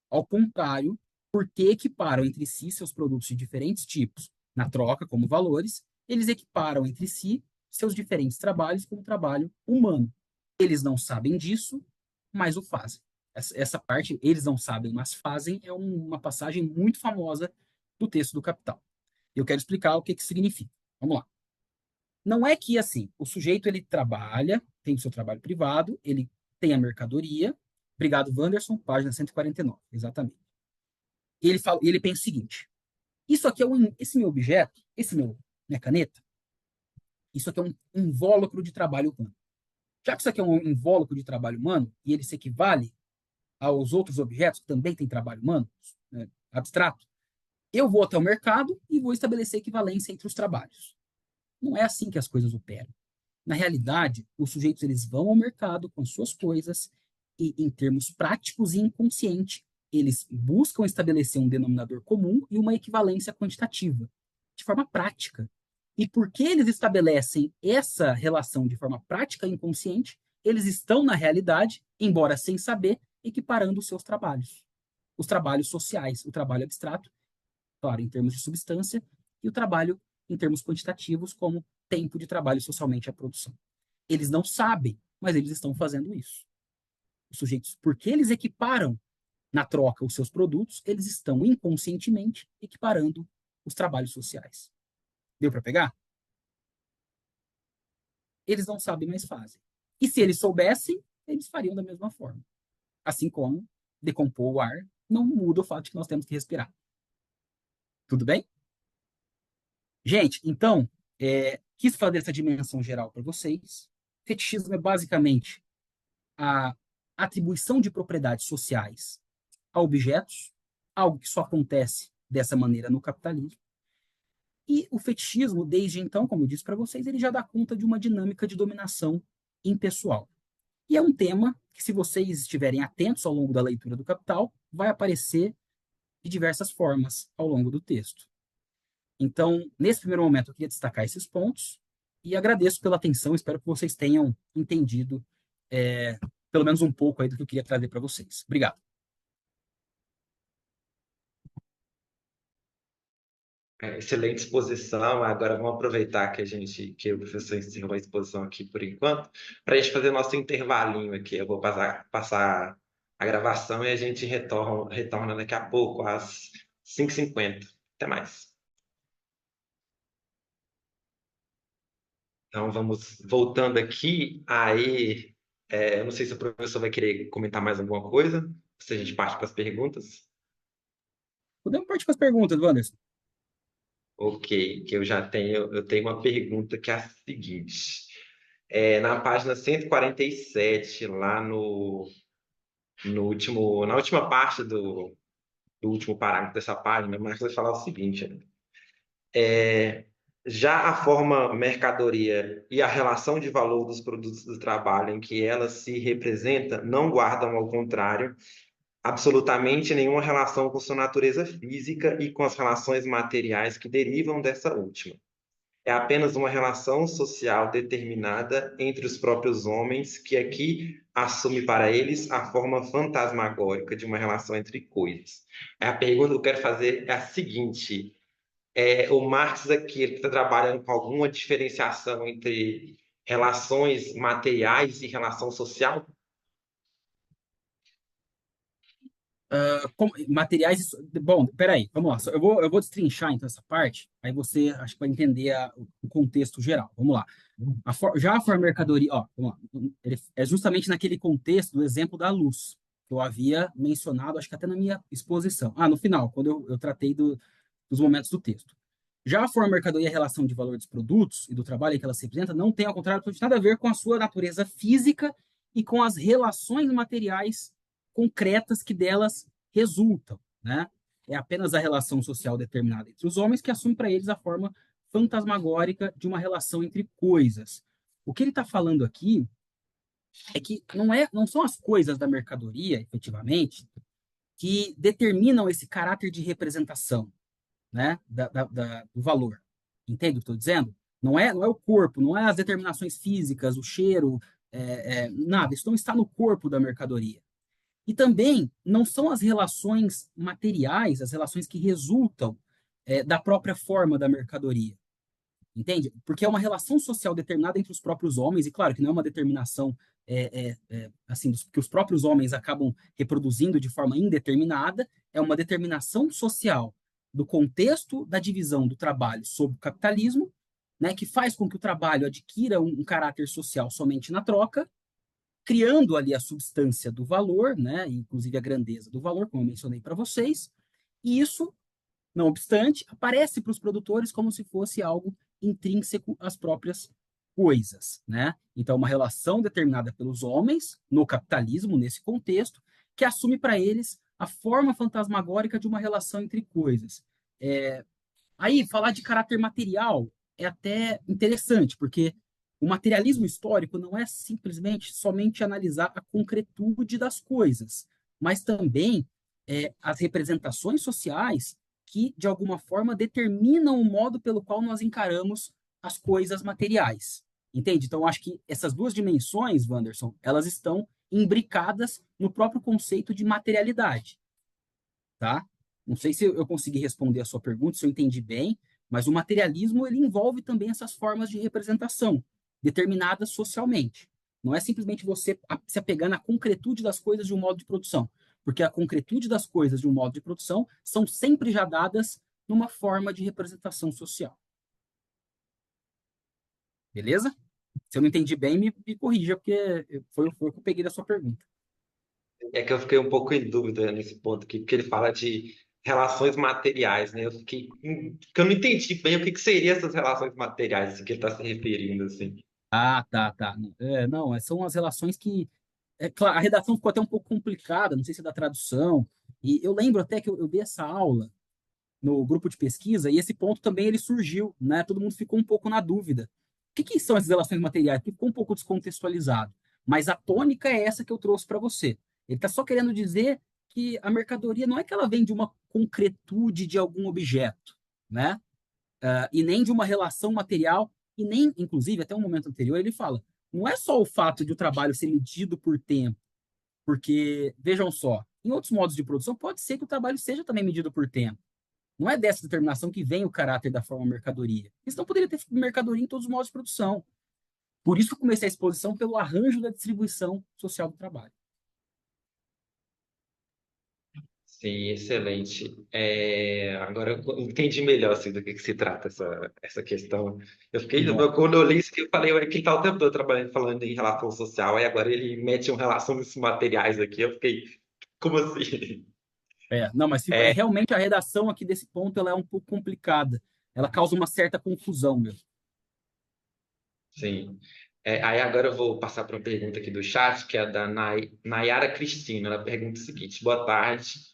Ao contrário, porque equiparam entre si seus produtos de diferentes tipos na troca como valores, eles equiparam entre si seus diferentes trabalhos como trabalho humano. Eles não sabem disso, mas o fazem. Essa parte, eles não sabem, mas fazem, é uma passagem muito famosa do texto do Capital. Eu quero explicar o que significa. Vamos lá. Não é que, assim, o sujeito, ele trabalha, tem o seu trabalho privado, ele tem a mercadoria. Obrigado, Wanderson, página 149, exatamente. Ele pensa o seguinte: isso aqui esse meu objeto, minha caneta, isso aqui é um invólucro de trabalho humano. Já que isso aqui é um invólucro de trabalho humano, e ele se equivale aos outros objetos que também têm trabalho humano, né, abstrato. Eu vou até o mercado e vou estabelecer equivalência entre os trabalhos. Não é assim que as coisas operam. Na realidade, os sujeitos eles vão ao mercado com suas coisas e, em termos práticos e inconsciente, eles buscam estabelecer um denominador comum e uma equivalência quantitativa, de forma prática. E porque eles estabelecem essa relação de forma prática e inconsciente, eles estão, na realidade, embora sem saber, equiparando os seus trabalhos. Os trabalhos sociais, o trabalho abstrato, claro, em termos de substância, e o trabalho em termos quantitativos, como tempo de trabalho socialmente à produção. Eles não sabem, mas eles estão fazendo isso. Os sujeitos, porque eles equiparam na troca os seus produtos, eles estão inconscientemente equiparando os trabalhos sociais. Deu para pegar? Eles não sabem, mas fazem. E se eles soubessem, eles fariam da mesma forma. Assim como decompor o ar não muda o fato de que nós temos que respirar. Tudo bem? Gente, então, quis fazer essa dimensão geral para vocês. Fetichismo é basicamente a atribuição de propriedades sociais a objetos, algo que só acontece dessa maneira no capitalismo. E o fetichismo, desde então, como eu disse para vocês, ele já dá conta de uma dinâmica de dominação impessoal. E é um tema que, se vocês estiverem atentos ao longo da leitura do Capital, vai aparecer de diversas formas ao longo do texto. Então, nesse primeiro momento, eu queria destacar esses pontos e agradeço pela atenção. Espero que vocês tenham entendido pelo menos um pouco aí do que eu queria trazer para vocês. Obrigado. Excelente exposição. Agora vamos aproveitar que o professor encerrou a exposição aqui por enquanto, para a gente fazer nosso intervalinho aqui. Eu vou passar a gravação e a gente retorna daqui a pouco, às 5h50. Até mais. Então vamos voltando aqui. Aí, eu não sei se o professor vai querer comentar mais alguma coisa, se a gente parte para as perguntas. Podemos partir para as perguntas, Wanderson. Ok, que eu tenho uma pergunta que é a seguinte. Na página 147, lá na última parte do último parágrafo dessa página, o Marx vai falar o seguinte: já a forma mercadoria e a relação de valor dos produtos do trabalho em que ela se representa não guardam, ao contrário, absolutamente nenhuma relação com sua natureza física e com as relações materiais que derivam dessa última. É apenas uma relação social determinada entre os próprios homens que aqui assume para eles a forma fantasmagórica de uma relação entre coisas. A pergunta que eu quero fazer é a seguinte: o Marx aqui está trabalhando com alguma diferenciação entre relações materiais e relação social? Materiais. Bom, peraí, vamos lá. Eu vou destrinchar então essa parte, aí você acho que vai entender o contexto geral. Vamos lá. Já a forma mercadoria, ó, vamos lá. É justamente naquele contexto do exemplo da luz, que eu havia mencionado, acho que até na minha exposição. No final, quando eu tratei dos momentos do texto. Já a forma mercadoria e a relação de valor dos produtos e do trabalho que ela se representa não tem, ao contrário, nada a ver com a sua natureza física e com as relações materiais concretas que delas resultam, né? É apenas a relação social determinada entre os homens que assume para eles a forma fantasmagórica de uma relação entre coisas. O que ele está falando aqui é que não são as coisas da mercadoria, efetivamente, que determinam esse caráter de representação, né, do valor. Entende o que estou dizendo? Não é o corpo, não é as determinações físicas, o cheiro, nada. Isso não está no corpo da mercadoria. E também não são as relações materiais, as relações que resultam da própria forma da mercadoria. Entende? Porque é uma relação social determinada entre os próprios homens, e claro que não é uma determinação assim, que os próprios homens acabam reproduzindo de forma indeterminada, é uma determinação social do contexto da divisão do trabalho sob o capitalismo, né, que faz com que o trabalho adquira um caráter social somente na troca, criando ali a substância do valor, né, inclusive a grandeza do valor, como eu mencionei para vocês, e isso, não obstante, aparece para os produtores como se fosse algo intrínseco às próprias coisas, né? Então, uma relação determinada pelos homens no capitalismo, nesse contexto, que assume para eles a forma fantasmagórica de uma relação entre coisas. É, Aí, falar de caráter material é até interessante, porque o materialismo histórico não é simplesmente somente analisar a concretude das coisas, mas também as representações sociais que, de alguma forma, determinam o modo pelo qual nós encaramos as coisas materiais. Entende? Então, acho que essas duas dimensões, Wanderson, elas estão imbricadas no próprio conceito de materialidade, tá? Não sei se eu consegui responder a sua pergunta, se eu entendi bem, mas o materialismo ele envolve também essas formas de representação determinadas socialmente. Não é simplesmente você se apegar na concretude das coisas de um modo de produção, porque a concretude das coisas de um modo de produção são sempre já dadas numa forma de representação social. Beleza? Se eu não entendi bem, me corrija, porque foi o que eu peguei da sua pergunta. É que eu fiquei um pouco em dúvida nesse ponto aqui, porque ele fala de relações materiais, né? Porque eu não entendi bem o que que seriam essas relações materiais, assim, que ele está se referindo, assim. Ah, tá, tá. Não, são as relações que. Claro, a redação ficou até um pouco complicada, não sei se é da tradução. E eu lembro até que eu dei essa aula no grupo de pesquisa, e esse ponto também ele surgiu, né? Todo mundo ficou um pouco na dúvida. O que são essas relações materiais? Porque ficou um pouco descontextualizado. Mas a tônica é essa que eu trouxe para você. Ele está só querendo dizer que a mercadoria não é que ela vem de uma concretude de algum objeto, né? E nem de uma relação material, e nem, inclusive, até um momento anterior, ele fala, não é só o fato de o trabalho ser medido por tempo, porque, vejam só, em outros modos de produção, pode ser que o trabalho seja também medido por tempo. Não é dessa determinação que vem o caráter da forma mercadoria. Porque senão poderia ter mercadoria em todos os modos de produção. Por isso que eu comecei a exposição pelo arranjo da distribuição social do trabalho. Sim, excelente. Agora eu entendi melhor assim, do que se trata essa questão. Que bom. Quando eu li isso que eu falei, ué, que ele tá o tempo todo trabalhando, falando em relação social, aí agora ele mete um relações materiais aqui, eu fiquei, como assim? Não, mas É, realmente a redação aqui desse ponto ela é um pouco complicada. Ela causa uma certa confusão mesmo. sim. Aí agora eu vou passar para uma pergunta aqui do chat, que é da Nayara Cristina. Ela pergunta o seguinte: boa tarde.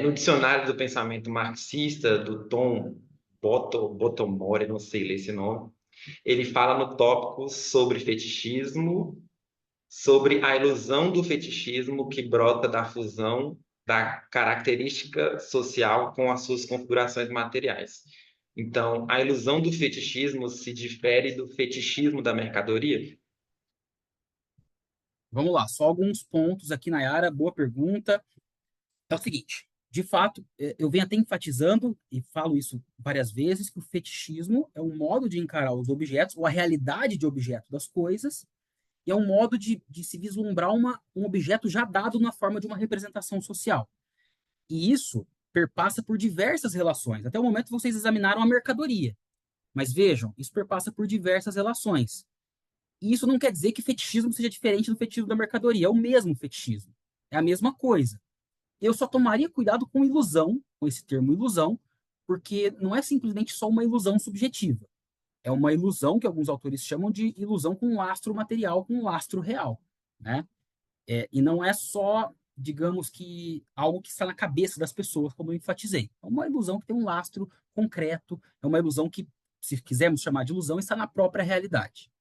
No dicionário do pensamento marxista, do Tom Bottomore, não sei ler esse nome, ele fala no tópico sobre fetichismo, sobre a ilusão do fetichismo que brota da fusão da característica social com as suas configurações materiais. Então, a ilusão do fetichismo se difere do fetichismo da mercadoria? Vamos lá, só alguns pontos aqui, Nayara. Boa pergunta. É o seguinte, de fato, eu venho até enfatizando, e falo isso várias vezes, que o fetichismo é um modo de encarar os objetos, ou a realidade de objeto das coisas, e é um modo de se vislumbrar um objeto já dado na forma de uma representação social. E isso perpassa por diversas relações. Até o momento vocês examinaram a mercadoria. Mas vejam, isso perpassa por diversas relações. E isso não quer dizer que fetichismo seja diferente do fetichismo da mercadoria. É o mesmo fetichismo. É a mesma coisa. Eu só tomaria cuidado com ilusão, com esse termo ilusão, porque não é simplesmente só uma ilusão subjetiva. É uma ilusão que alguns autores chamam de ilusão com lastro material, com lastro real, né? E não é só, digamos que, algo que está na cabeça das pessoas, como eu enfatizei. É uma ilusão que tem um lastro concreto, é uma ilusão que, se quisermos chamar de ilusão, está na própria realidade.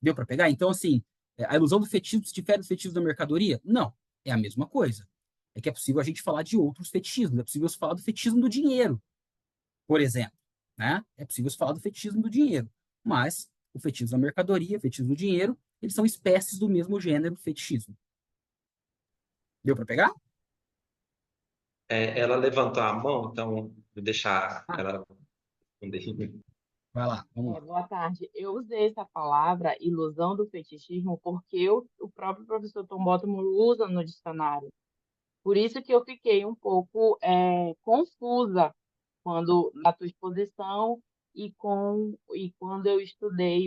Deu para pegar? Então, assim, a ilusão do fetichismo se difere do fetichismo da mercadoria? Não, é a mesma coisa. É que é possível a gente falar de outros fetichismos. É possível se falar do fetichismo do dinheiro, por exemplo. Né? É possível se falar do fetichismo do dinheiro. Mas o fetichismo da mercadoria, o fetichismo do dinheiro, eles são espécies do mesmo gênero fetichismo. Deu para pegar? Ela levantou a mão, então vou deixar Ah, ela responder. vai lá, vamos lá. Boa tarde. Eu usei essa palavra, ilusão do fetichismo, porque o próprio professor Tom Bottom usa no dicionário. Por isso que eu fiquei um pouco confusa quando na tua exposição e quando eu estudei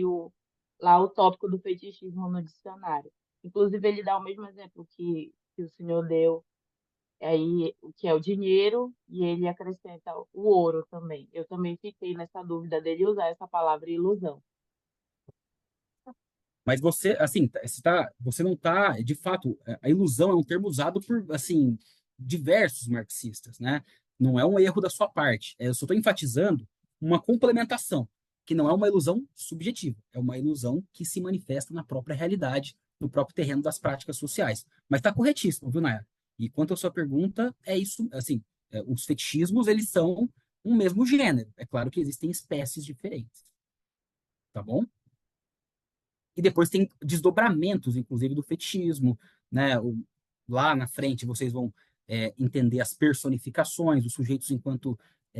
lá o tópico do fetichismo no dicionário. Inclusive, ele dá o mesmo exemplo que o senhor deu aí, o que é o dinheiro, e ele acrescenta o ouro também. Eu também fiquei nessa dúvida dele usar essa palavra ilusão. Mas você, assim, você não está, de fato, a ilusão é um termo usado por, assim, diversos marxistas, né? Não é um erro da sua parte. Eu só estou enfatizando uma complementação, que não é uma ilusão subjetiva, é uma ilusão que se manifesta na própria realidade, no próprio terreno das práticas sociais. Mas está corretíssimo, viu, Nayara? E quanto à sua pergunta, é isso, assim, os fetichismos, eles são um mesmo gênero. É claro que existem espécies diferentes, tá bom? E depois tem desdobramentos, inclusive, do fetichismo, né? Lá na frente vocês vão entender as personificações, os sujeitos enquanto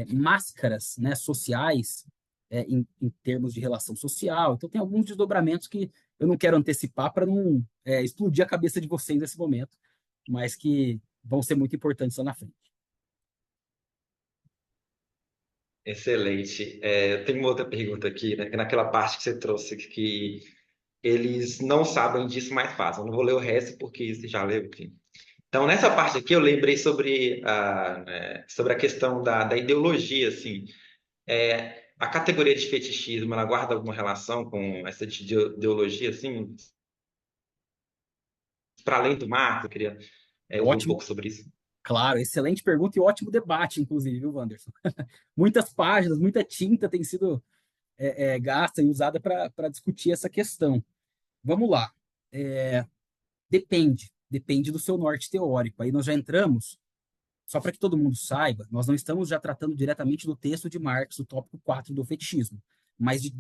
máscaras, né, sociais, em termos de relação social. Então tem alguns desdobramentos que eu não quero antecipar para não explodir a cabeça de vocês nesse momento, mas que vão ser muito importantes lá na frente. Excelente. Eu tenho uma outra pergunta aqui, né? Naquela parte que você trouxe que eles não sabem disso, mas fazem. Eu não vou ler o resto porque você já leu, enfim. Então, nessa parte aqui, eu lembrei sobre a questão da ideologia, assim. A categoria de fetichismo, ela guarda alguma relação com essa ideologia, assim? Para além do Marx, eu queria ouvir um Ótimo, pouco sobre isso. claro, excelente pergunta e ótimo debate, inclusive, viu, Wanderson? Muitas páginas, muita tinta tem sido gasta e usada para discutir essa questão. Vamos lá. Depende do seu norte teórico. Aí nós já entramos, só para que todo mundo saiba, nós não estamos já tratando diretamente do texto de Marx, o tópico 4 do fetichismo, mas de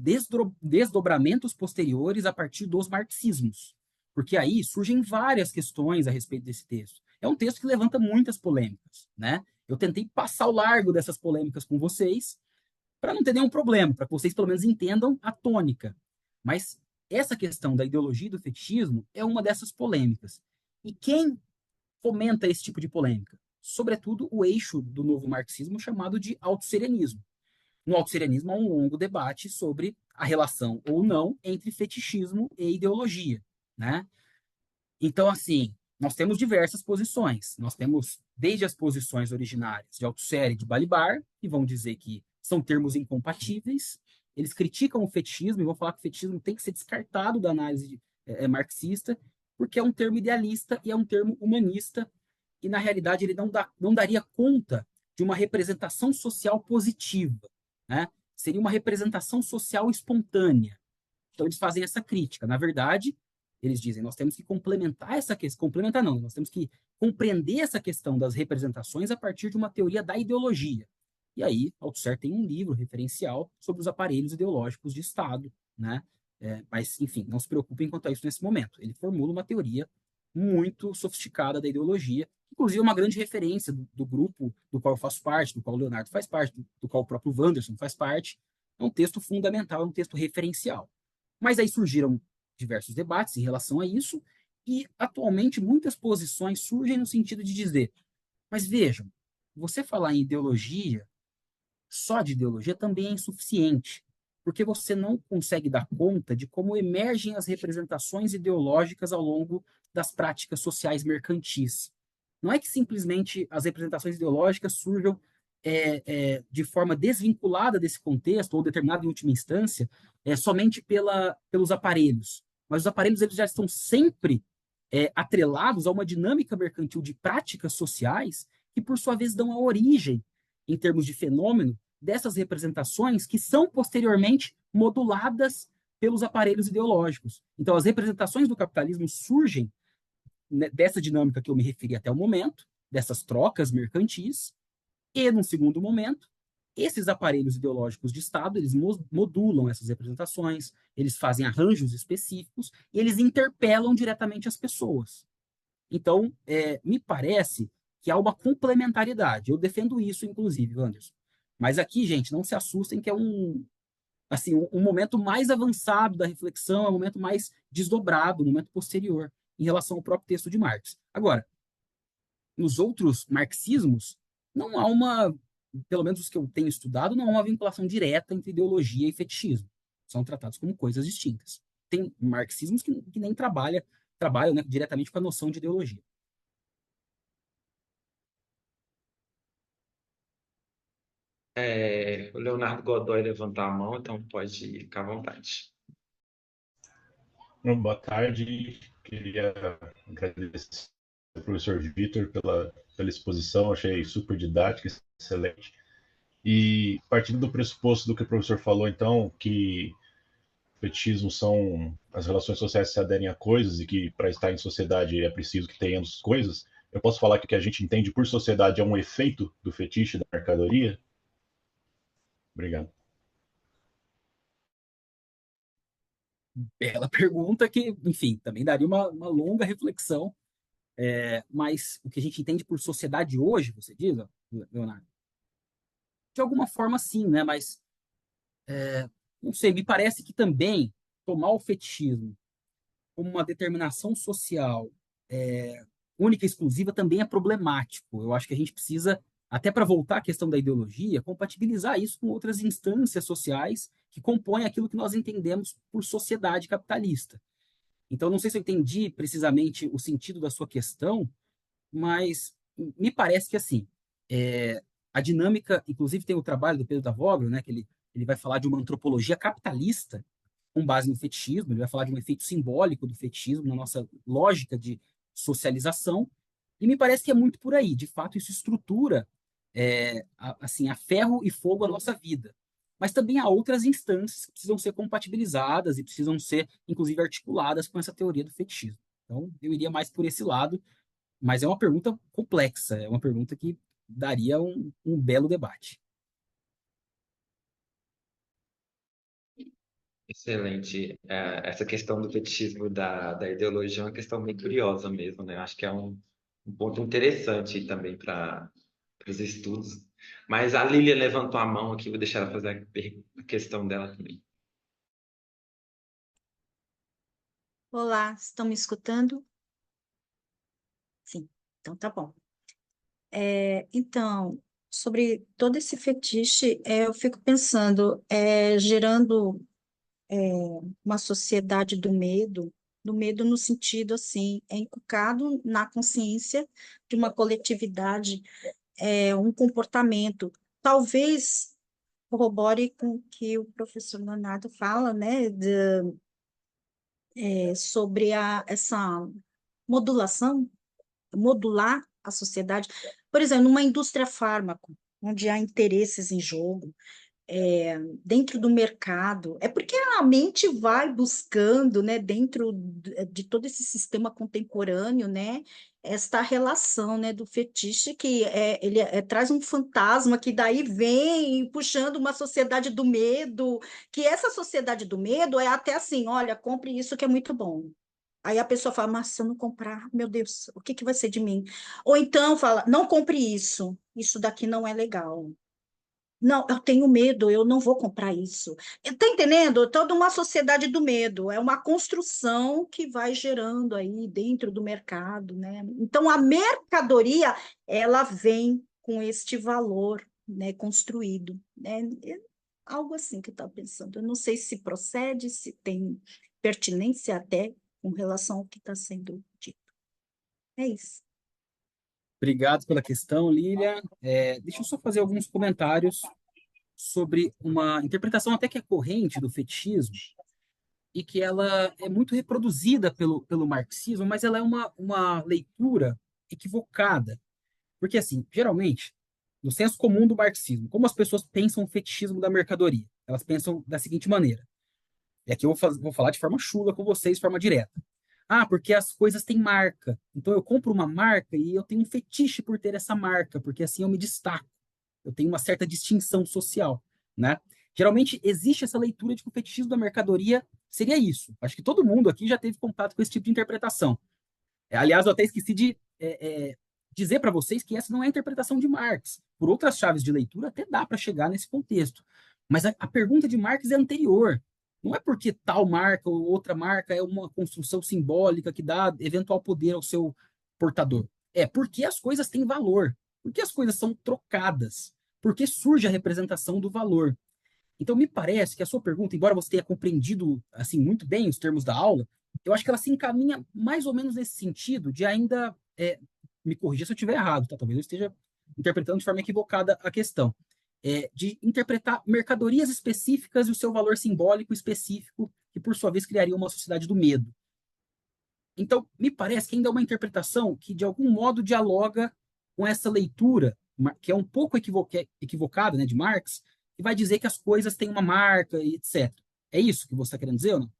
desdobramentos posteriores a partir dos marxismos. Porque aí surgem várias questões a respeito desse texto. É um texto que levanta muitas polêmicas, né? Eu tentei passar ao largo dessas polêmicas com vocês, para não ter nenhum problema, para que vocês pelo menos entendam a tônica. Mas essa questão da ideologia do fetichismo é uma dessas polêmicas. E quem fomenta esse tipo de polêmica? Sobretudo o eixo do novo marxismo chamado de autosserianismo. No autosserianismo há um longo debate sobre a relação ou não entre fetichismo e ideologia, né? Então, assim, nós temos diversas posições. Nós temos desde as posições originárias de Althusser e de Balibar, que vão dizer que são termos incompatíveis. Eles criticam o fetichismo e vão falar que o fetichismo tem que ser descartado da análise marxista, porque é um termo idealista e é um termo humanista, e na realidade ele não daria conta de uma representação social positiva, né? Seria uma representação social espontânea. Então eles fazem essa crítica. Na verdade, eles dizem, nós temos que complementar essa questão, complementar não, nós temos que compreender essa questão das representações a partir de uma teoria da ideologia. E aí, Althusser tem um livro referencial sobre os aparelhos ideológicos de Estado, né? Mas, enfim, não se preocupem quanto a isso nesse momento. Ele formula uma teoria muito sofisticada da ideologia, inclusive uma grande referência do grupo do qual eu faço parte, do qual o Leonardo faz parte, do qual o próprio Wanderson faz parte. É um texto fundamental, é um texto referencial. Mas aí surgiram diversos debates em relação a isso, e atualmente muitas posições surgem no sentido de dizer: mas vejam, você falar em ideologia, só de ideologia, também é insuficiente, porque você não consegue dar conta de como emergem as representações ideológicas ao longo das práticas sociais mercantis. Não é que simplesmente as representações ideológicas surjam de forma desvinculada desse contexto, ou determinada em última instância, somente pelos aparelhos. Mas os aparelhos eles já estão sempre atrelados a uma dinâmica mercantil de práticas sociais que, por sua vez, dão a origem, em termos de fenômeno, dessas representações que são posteriormente moduladas pelos aparelhos ideológicos. Então, as representações do capitalismo surgem dessa dinâmica que eu me referi até o momento, dessas trocas mercantis, e, num segundo momento, esses aparelhos ideológicos de Estado, eles modulam essas representações, eles fazem arranjos específicos e eles interpelam diretamente as pessoas. Então, me parece que há uma complementariedade. Eu defendo isso, inclusive, Anderson. Mas aqui, gente, não se assustem que é um momento mais avançado da reflexão, é um momento mais desdobrado, um momento posterior em relação ao próprio texto de Marx. Agora, nos outros marxismos, não há pelo menos os que eu tenho estudado, não há uma vinculação direta entre ideologia e fetichismo. São tratados como coisas distintas. Tem marxismos que nem trabalham, né, diretamente com a noção de ideologia. O Leonardo Godoy levantou a mão, então pode ficar à vontade. Boa tarde, queria agradecer professor Vitor pela exposição, achei super didática, excelente. E partindo do pressuposto do que o professor falou, então, que fetichismo são as relações sociais que se aderem a coisas e que para estar em sociedade é preciso que tenhamos coisas, eu posso falar que o que a gente entende por sociedade é um efeito do fetiche da mercadoria? Obrigado. Bela pergunta que, enfim, também daria uma longa reflexão. Mas o que a gente entende por sociedade hoje, você diz, ó, Leonardo? De alguma forma, sim, né? Mas, não sei, me parece que também tomar o fetichismo como uma determinação social única e exclusiva também é problemático. Eu acho que a gente precisa, até para voltar à questão da ideologia, compatibilizar isso com outras instâncias sociais que compõem aquilo que nós entendemos por sociedade capitalista. Então, não sei se eu entendi precisamente o sentido da sua questão, mas me parece que assim, a dinâmica, inclusive tem o trabalho do Pedro Davoglu, né, que ele vai falar de uma antropologia capitalista com base no fetichismo, ele vai falar de um efeito simbólico do fetichismo na nossa lógica de socialização, e me parece que é muito por aí. De fato, isso estrutura assim, a ferro e fogo a nossa vida. Mas também há outras instâncias que precisam ser compatibilizadas e precisam ser, inclusive, articuladas com essa teoria do fetichismo. Então, eu iria mais por esse lado, mas é uma pergunta complexa, é uma pergunta que daria um belo debate. Excelente. Essa questão do fetichismo da ideologia é uma questão bem curiosa mesmo, né? Acho que é um ponto interessante também para os estudos. Mas a Lília levantou a mão aqui, vou deixar ela fazer a questão dela também. Olá, estão me escutando? Sim, então tá bom. Então, sobre todo esse fetiche, eu fico pensando, gerando uma sociedade do medo no sentido assim, é inculcado na consciência de uma coletividade, um comportamento, talvez corrobore com o que o professor Leonardo fala, né, sobre essa modulação, modular a sociedade. Por exemplo, numa indústria fármaco, onde há interesses em jogo, dentro do mercado, é porque a mente vai buscando, né, dentro de todo esse sistema contemporâneo, né, esta relação, né, do fetiche que ele traz um fantasma que daí vem puxando uma sociedade do medo, que essa sociedade do medo é até assim, olha, compre isso que é muito bom. Aí a pessoa fala, mas se eu não comprar, meu Deus, o que que vai ser de mim? Ou então fala, não compre isso daqui não é legal. Não, eu tenho medo, eu não vou comprar isso. Está entendendo? Toda uma sociedade do medo, é uma construção que vai gerando aí dentro do mercado, né? Então, a mercadoria, ela vem com este valor, né, construído, né? É algo assim que eu estava pensando. Eu não sei se procede, se tem pertinência até com relação ao que está sendo dito. É isso. Obrigado pela questão, Lília. Deixa eu só fazer alguns comentários sobre uma interpretação até que é corrente do fetichismo e que ela é muito reproduzida pelo marxismo, mas ela é uma leitura equivocada. Porque, assim, geralmente, no senso comum do marxismo, como as pessoas pensam o fetichismo da mercadoria? Elas pensam da seguinte maneira, e aqui eu vou falar de forma chula com vocês, de forma direta. Ah, porque as coisas têm marca. Então eu compro uma marca e eu tenho um fetiche por ter essa marca, porque assim eu me destaco. Eu tenho uma certa distinção social, né? Geralmente existe essa leitura de que o fetichismo da mercadoria seria isso. Acho que todo mundo aqui já teve contato com esse tipo de interpretação. Aliás, eu até esqueci de dizer para vocês que essa não é a interpretação de Marx. Por outras chaves de leitura, até dá para chegar nesse contexto. Mas a pergunta de Marx é anterior. Não é porque tal marca ou outra marca é uma construção simbólica que dá eventual poder ao seu portador. É porque as coisas têm valor. Porque as coisas são trocadas. Porque surge a representação do valor. Então, me parece que a sua pergunta, embora você tenha compreendido assim muito bem os termos da aula, eu acho que ela se encaminha mais ou menos nesse sentido de ainda me corrigir se eu estiver errado, tá? Talvez eu esteja interpretando de forma equivocada a questão. De interpretar mercadorias específicas e o seu valor simbólico específico, que por sua vez criaria uma sociedade do medo. Então, me parece que ainda é uma interpretação que, de algum modo, dialoga com essa leitura, que é um pouco equivocada, né, de Marx, que vai dizer que as coisas têm uma marca e etc. É isso que você está querendo dizer ou não?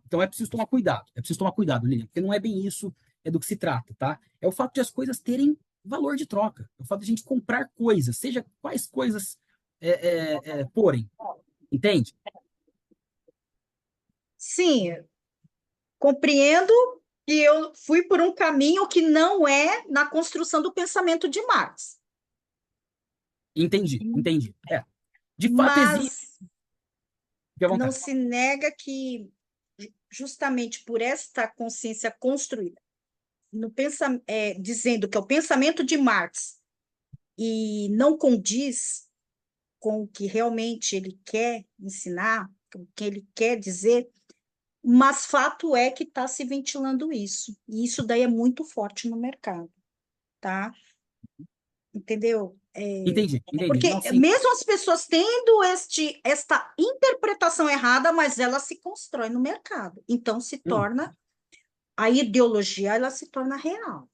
Então é preciso tomar cuidado. É preciso tomar cuidado, Lilian, porque não é bem isso do que se trata, tá? É o fato de as coisas terem valor de troca. É o fato de a gente comprar coisas, seja quais coisas porem. Entende? Sim, compreendo que eu fui por um caminho que não é na construção do pensamento de Marx. Entendi. De fato existe. Mas Fique à não vontade. se nega que, justamente por esta consciência construída, dizendo que é o pensamento de Marx e não condiz com o que realmente ele quer ensinar, com o que ele quer dizer, mas fato é que está se ventilando isso, e isso daí é muito forte no mercado, tá? Entendeu? Entendi. Não, Porque sim. mesmo as pessoas tendo esta interpretação errada, mas ela se constrói no mercado. Então se torna a ideologia, ela se torna real.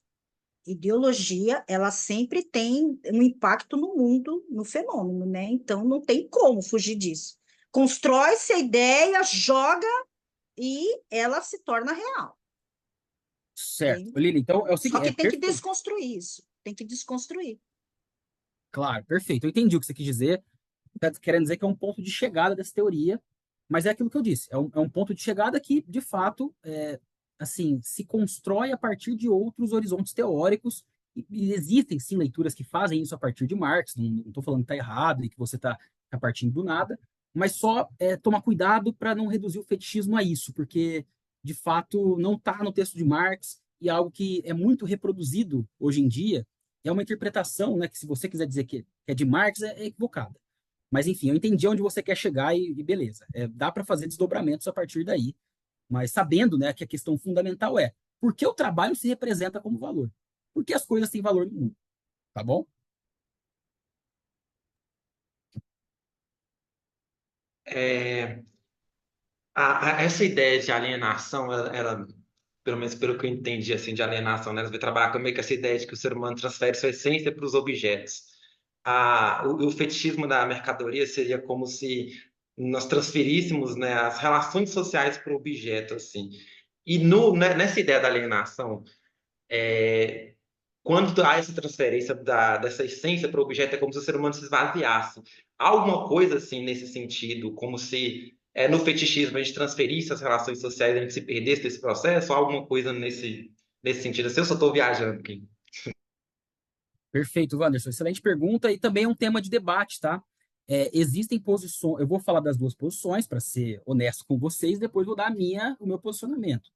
Ideologia, ela sempre tem um impacto no mundo, no fenômeno, né? Então não tem como fugir disso. Constrói-se a ideia, joga e ela se torna real. Certo. Entende? Lili, então é o Só seguinte, que tem que perfeito. desconstruir isso. Tem que desconstruir. Claro, perfeito. Eu entendi o que você quis dizer. Está querendo dizer que é um ponto de chegada dessa teoria, mas é aquilo que eu disse. É um ponto de chegada que, de fato, assim, se constrói a partir de outros horizontes teóricos. E existem, sim, leituras que fazem isso a partir de Marx. Não estou falando que está errado e que você está partindo do nada, mas só tomar cuidado para não reduzir o fetichismo a isso, porque, de fato, não está no texto de Marx e é algo que é muito reproduzido hoje em dia. É uma interpretação, né, que se você quiser dizer que é de Marx, é equivocada. Mas, enfim, eu entendi onde você quer chegar e beleza. Dá para fazer desdobramentos a partir daí, mas sabendo, né, que a questão fundamental é por que o trabalho se representa como valor? Por que as coisas têm valor no mundo? Tá bom? É, essa ideia de alienação, ela, pelo menos pelo que eu entendi assim, de alienação, né, ela vai trabalhar com meio que essa ideia de que o ser humano transfere sua essência para os objetos. O fetichismo da mercadoria seria como se nós transferíssemos, né, as relações sociais para o objeto, assim. E nessa ideia da alienação, é, quando há essa transferência dessa essência para o objeto, é como se o ser humano se esvaziasse. Há alguma coisa assim nesse sentido, como se no fetichismo a gente transferisse as relações sociais, a gente se perdesse desse processo, ou alguma coisa nesse sentido? Assim, eu só estou viajando aqui. Perfeito, Wanderson. Excelente pergunta e também é um tema de debate, tá? Existem posições, eu vou falar das duas posições para ser honesto com vocês, depois vou dar o meu posicionamento.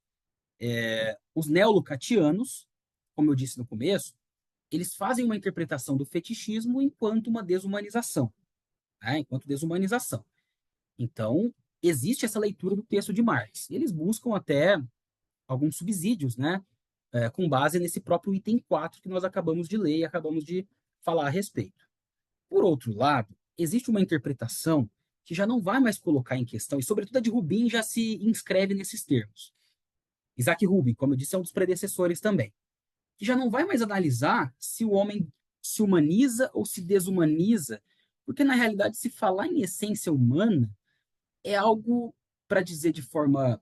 Os neolucatianos, como eu disse no começo, eles fazem uma interpretação do fetichismo enquanto uma desumanização, né? Enquanto desumanização. Então, existe essa leitura do texto de Marx. Eles buscam até alguns subsídios, né? Com base nesse próprio item 4 que nós acabamos de ler e acabamos de falar a respeito. Por outro lado, existe uma interpretação que já não vai mais colocar em questão, e sobretudo a de Rubin já se inscreve nesses termos. Isaac Rubin, como eu disse, é um dos predecessores também, que já não vai mais analisar se o homem se humaniza ou se desumaniza, porque na realidade, se falar em essência humana, é algo, para dizer de forma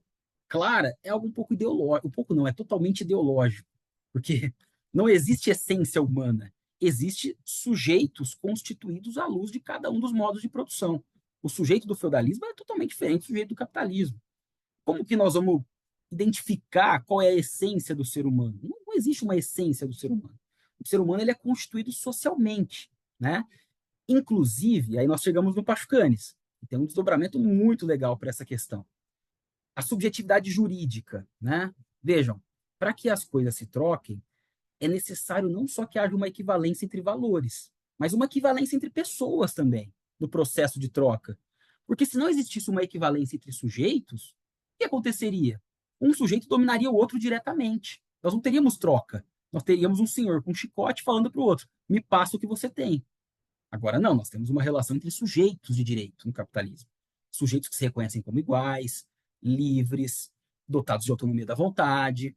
clara, é algo um pouco ideológico. Um pouco não, é totalmente ideológico. Porque não existe essência humana. Existe sujeitos constituídos à luz de cada um dos modos de produção. O sujeito do feudalismo é totalmente diferente do sujeito do capitalismo. Como que nós vamos identificar qual é a essência do ser humano? Não existe uma essência do ser humano. O ser humano ele é constituído socialmente, né? Inclusive, aí nós chegamos no Pascanes, que tem um desdobramento muito legal para essa questão. A subjetividade jurídica, né? Vejam, para que as coisas se troquem, é necessário não só que haja uma equivalência entre valores, mas uma equivalência entre pessoas também, no processo de troca. Porque se não existisse uma equivalência entre sujeitos, o que aconteceria? Um sujeito dominaria o outro diretamente. Nós não teríamos troca. Nós teríamos um senhor com um chicote falando para o outro: me passa o que você tem. Agora não, nós temos uma relação entre sujeitos de direito no capitalismo. Sujeitos que se reconhecem como iguais, livres, dotados de autonomia da vontade.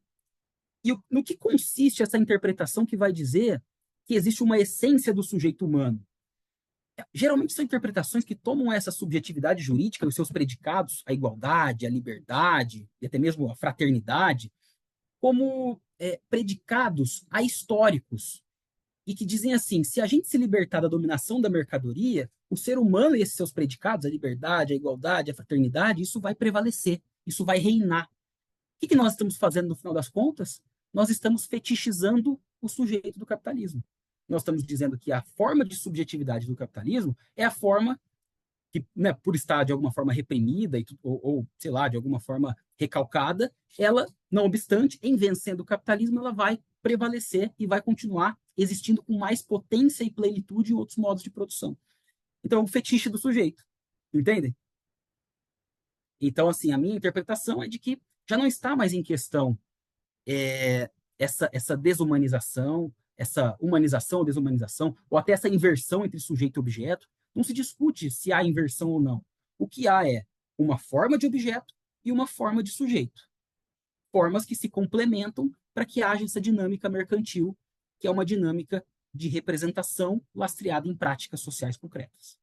E no que consiste essa interpretação que vai dizer que existe uma essência do sujeito humano? Geralmente são interpretações que tomam essa subjetividade jurídica e os seus predicados, a igualdade, a liberdade e até mesmo a fraternidade, como predicados ahistóricos e que dizem assim: se a gente se libertar da dominação da mercadoria, o ser humano e esses seus predicados, a liberdade, a igualdade, a fraternidade, isso vai prevalecer, isso vai reinar. O que nós estamos fazendo no final das contas? Nós estamos fetichizando o sujeito do capitalismo. Nós estamos dizendo que a forma de subjetividade do capitalismo é a forma que, né, por estar de alguma forma reprimida ou, sei lá, de alguma forma recalcada, ela, não obstante, em vencendo o capitalismo, ela vai prevalecer e vai continuar existindo com mais potência e plenitude em outros modos de produção. Então, é um fetiche do sujeito, entendem? Então, assim, a minha interpretação é de que já não está mais em questão essa desumanização, essa humanização ou desumanização, ou até essa inversão entre sujeito e objeto. Não se discute se há inversão ou não. O que há é uma forma de objeto e uma forma de sujeito. Formas que se complementam para que haja essa dinâmica mercantil, que é uma dinâmica de representação lastreada em práticas sociais concretas.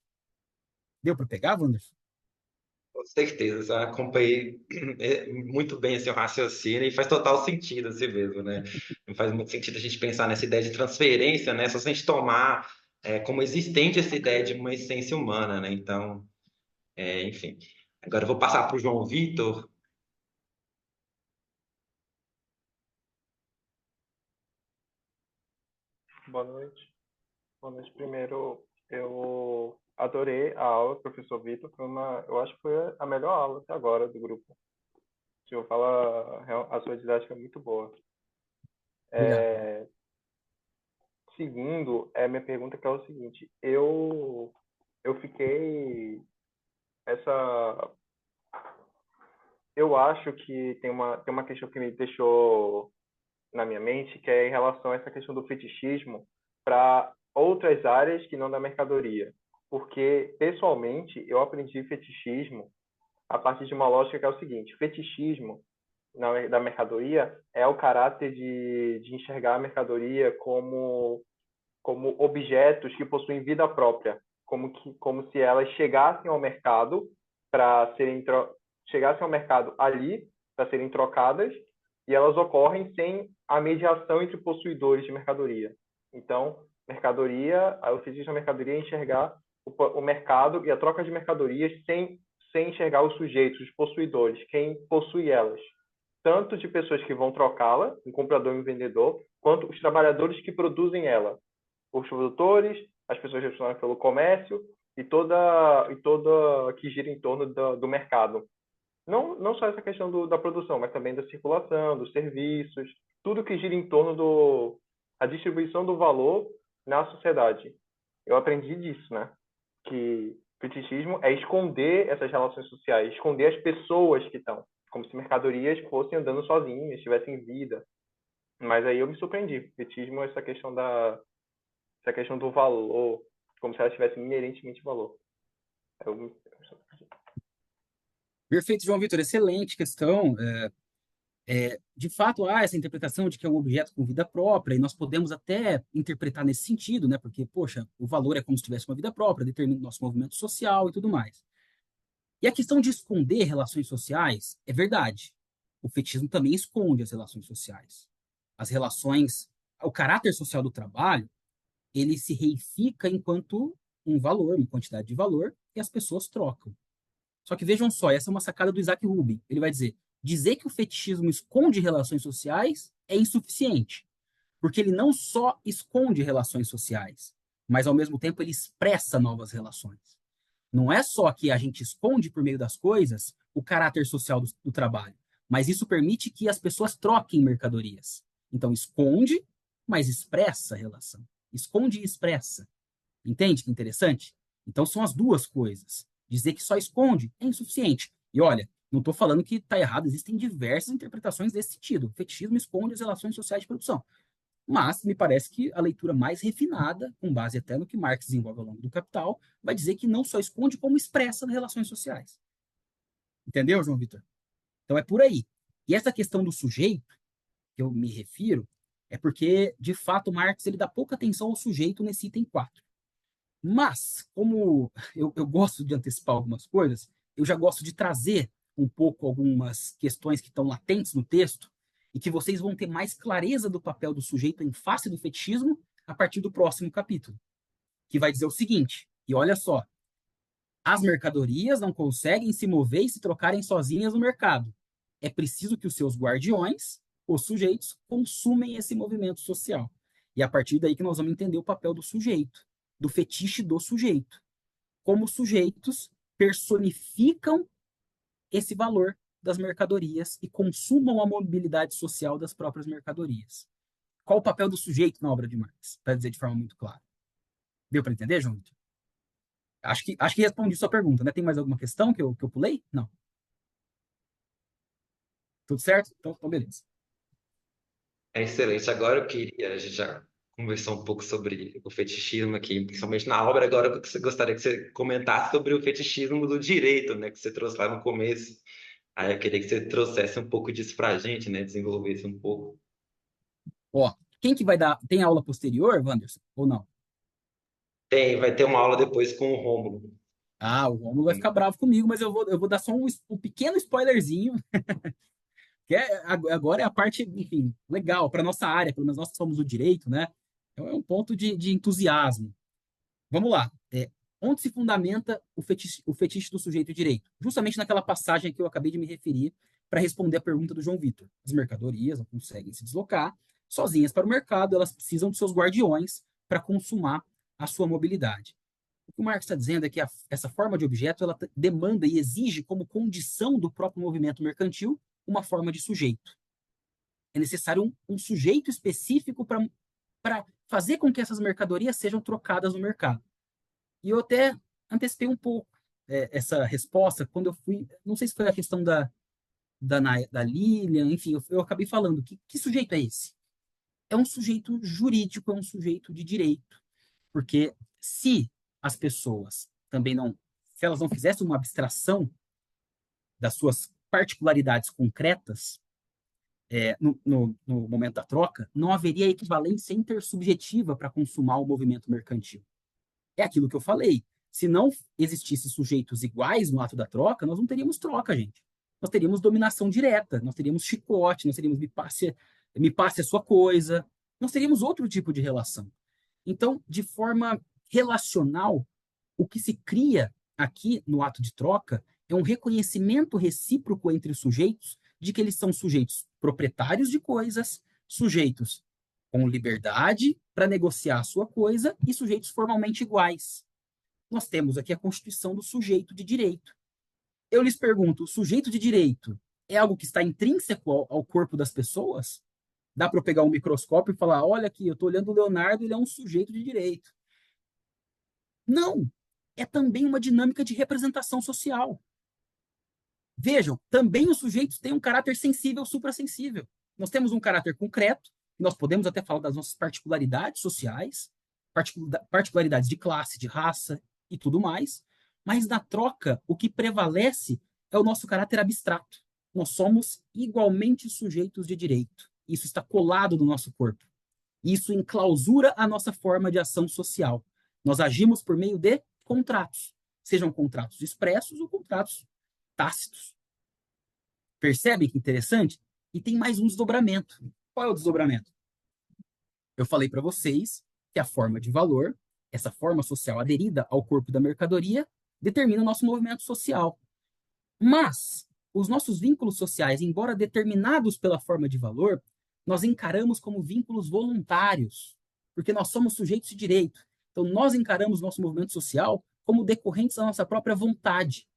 Deu para pegar, Wanderson? Com certeza, eu acompanhei muito bem esse raciocínio e faz total sentido assim mesmo, né? Não faz muito sentido a gente pensar nessa ideia de transferência, né? Só se a gente tomar como existente essa ideia de uma essência humana, né? Então, enfim. Agora eu vou passar para o João Vitor. Boa noite. Boa noite. Primeiro, eu adorei a aula, professor Vitor. Eu acho que foi a melhor aula até agora do grupo. O senhor fala, a sua didática é muito boa. Segundo, minha pergunta que é o seguinte: eu fiquei eu acho que tem uma questão que me deixou na minha mente, que é em relação a essa questão do fetichismo para outras áreas que não da mercadoria. Porque, pessoalmente, eu aprendi fetichismo a partir de uma lógica que é o seguinte: fetichismo da mercadoria é o caráter de enxergar a mercadoria como objetos que possuem vida própria, como se elas chegassem ao mercado para chegassem ao mercado ali para serem trocadas, e elas ocorrem sem a mediação entre possuidores de mercadoria. Então, o fetichismo da mercadoria é enxergar o mercado e a troca de mercadorias sem enxergar os sujeitos, os possuidores, quem possui elas. Tanto de pessoas que vão trocá-la, um comprador e um vendedor, quanto os trabalhadores que produzem ela. Os produtores, as pessoas responsáveis pelo comércio e toda que gira em torno do mercado. Não só essa questão da produção, mas também da circulação, dos serviços, tudo que gira em torno da distribuição do valor na sociedade. Eu aprendi disso, né? Que fetichismo é esconder essas relações sociais, esconder as pessoas que estão, como se mercadorias fossem andando sozinhas, tivessem vida. Mas aí eu me surpreendi. Fetichismo é essa questão do valor, como se ela tivesse inerentemente valor. Perfeito, João Vitor, excelente questão. De fato, há essa interpretação de que é um objeto com vida própria, e nós podemos até interpretar nesse sentido, né? Porque, poxa, o valor é como se tivesse uma vida própria, determina o nosso movimento social e tudo mais. E a questão de esconder relações sociais é verdade. O fetichismo também esconde as relações sociais. As relações, o caráter social do trabalho, ele se reifica enquanto um valor, uma quantidade de valor, e as pessoas trocam. Só que vejam só, essa é uma sacada do Isaac Rubin. Ele vai dizer que o fetichismo esconde relações sociais é insuficiente, porque ele não só esconde relações sociais, mas ao mesmo tempo ele expressa novas relações. Não é só que a gente esconde por meio das coisas o caráter social do trabalho, mas isso permite que as pessoas troquem mercadorias. Então esconde, mas expressa a relação. Esconde e expressa. Entende que interessante? Então são as duas coisas. Dizer que só esconde é insuficiente. E olha, não estou falando que está errado, existem diversas interpretações desse sentido. O fetichismo esconde as relações sociais de produção. Mas me parece que a leitura mais refinada, com base até no que Marx desenvolve ao longo do Capital, vai dizer que não só esconde, como expressa as relações sociais. Entendeu, João Vitor? Então é por aí. E essa questão do sujeito, que eu me refiro, é porque, de fato, Marx ele dá pouca atenção ao sujeito nesse item 4. Mas, como eu gosto de antecipar algumas coisas, eu já gosto de trazer um pouco algumas questões que estão latentes no texto e que vocês vão ter mais clareza do papel do sujeito em face do fetichismo a partir do próximo capítulo, que vai dizer o seguinte, e olha só, as mercadorias não conseguem se mover e se trocarem sozinhas no mercado. É preciso que os seus guardiões, os sujeitos, consumem esse movimento social. E é a partir daí que nós vamos entender o papel do sujeito, do fetiche do sujeito. Como sujeitos personificam esse valor das mercadorias e consumam a mobilidade social das próprias mercadorias. Qual o papel do sujeito na obra de Marx? Para dizer de forma muito clara. Deu para entender, João? Acho que respondi sua pergunta, né? Tem mais alguma questão que eu pulei? Não. Tudo certo? Então beleza. É excelente. Agora eu queria, a gente já conversou um pouco sobre o fetichismo aqui, principalmente na obra. Agora eu gostaria que você comentasse sobre o fetichismo do direito, né, que você trouxe lá no começo. Aí eu queria que você trouxesse um pouco disso para a gente, né, desenvolvesse um pouco. Ó, quem que vai dar? Tem aula posterior, Wanderson? Ou não? Vai ter uma aula depois com o Rômulo. Ah, o Romulo vai ficar bravo comigo, mas eu vou dar só um pequeno spoilerzinho, que agora é a parte, enfim, legal para nossa área, pelo menos nós que somos do direito, né? Então é um ponto de entusiasmo. Vamos lá. Onde se fundamenta o fetiche do sujeito de direito? Justamente naquela passagem que eu acabei de me referir para responder a pergunta do João Vitor. As mercadorias não conseguem se deslocar sozinhas para o mercado, elas precisam de seus guardiões para consumar a sua mobilidade. O que o Marx está dizendo é que essa forma de objeto ela demanda e exige como condição do próprio movimento mercantil uma forma de sujeito. É necessário um sujeito específico para fazer com que essas mercadorias sejam trocadas no mercado. E eu até antecipei um pouco essa resposta quando eu fui, não sei se foi a questão da Lilian, enfim, eu acabei falando, que sujeito é esse? É um sujeito jurídico, é um sujeito de direito. Porque se as pessoas também não, se elas não fizessem uma abstração das suas particularidades concretas no momento da troca, não haveria equivalência intersubjetiva para consumar o movimento mercantil. É aquilo que eu falei. Se não existissem sujeitos iguais no ato da troca, nós não teríamos troca, gente. Nós teríamos dominação direta, nós teríamos chicote, nós teríamos me passe a sua coisa, nós teríamos outro tipo de relação. Então, de forma relacional, o que se cria aqui no ato de troca é um reconhecimento recíproco entre os sujeitos de que eles são sujeitos proprietários de coisas, sujeitos com liberdade para negociar a sua coisa e sujeitos formalmente iguais. Nós temos aqui a constituição do sujeito de direito. Eu lhes pergunto, o sujeito de direito é algo que está intrínseco ao corpo das pessoas? Dá para eu pegar um microscópio e falar, olha aqui, eu estou olhando o Leonardo, ele é um sujeito de direito. Não, é também uma dinâmica de representação social. Vejam, também os sujeitos têm um caráter sensível, suprassensível. Nós temos um caráter concreto, nós podemos até falar das nossas particularidades sociais, particularidades de classe, de raça e tudo mais, mas na troca, o que prevalece é o nosso caráter abstrato. Nós somos igualmente sujeitos de direito. Isso está colado no nosso corpo. Isso enclausura a nossa forma de ação social. Nós agimos por meio de contratos, sejam contratos expressos ou contratos tácitos. Percebe que interessante? E tem mais um desdobramento. Qual é o desdobramento? Eu falei para vocês que a forma de valor, essa forma social aderida ao corpo da mercadoria, determina o nosso movimento social. Mas os nossos vínculos sociais, embora determinados pela forma de valor, nós encaramos como vínculos voluntários, porque nós somos sujeitos de direito. Então, nós encaramos nosso movimento social como decorrentes da nossa própria vontade.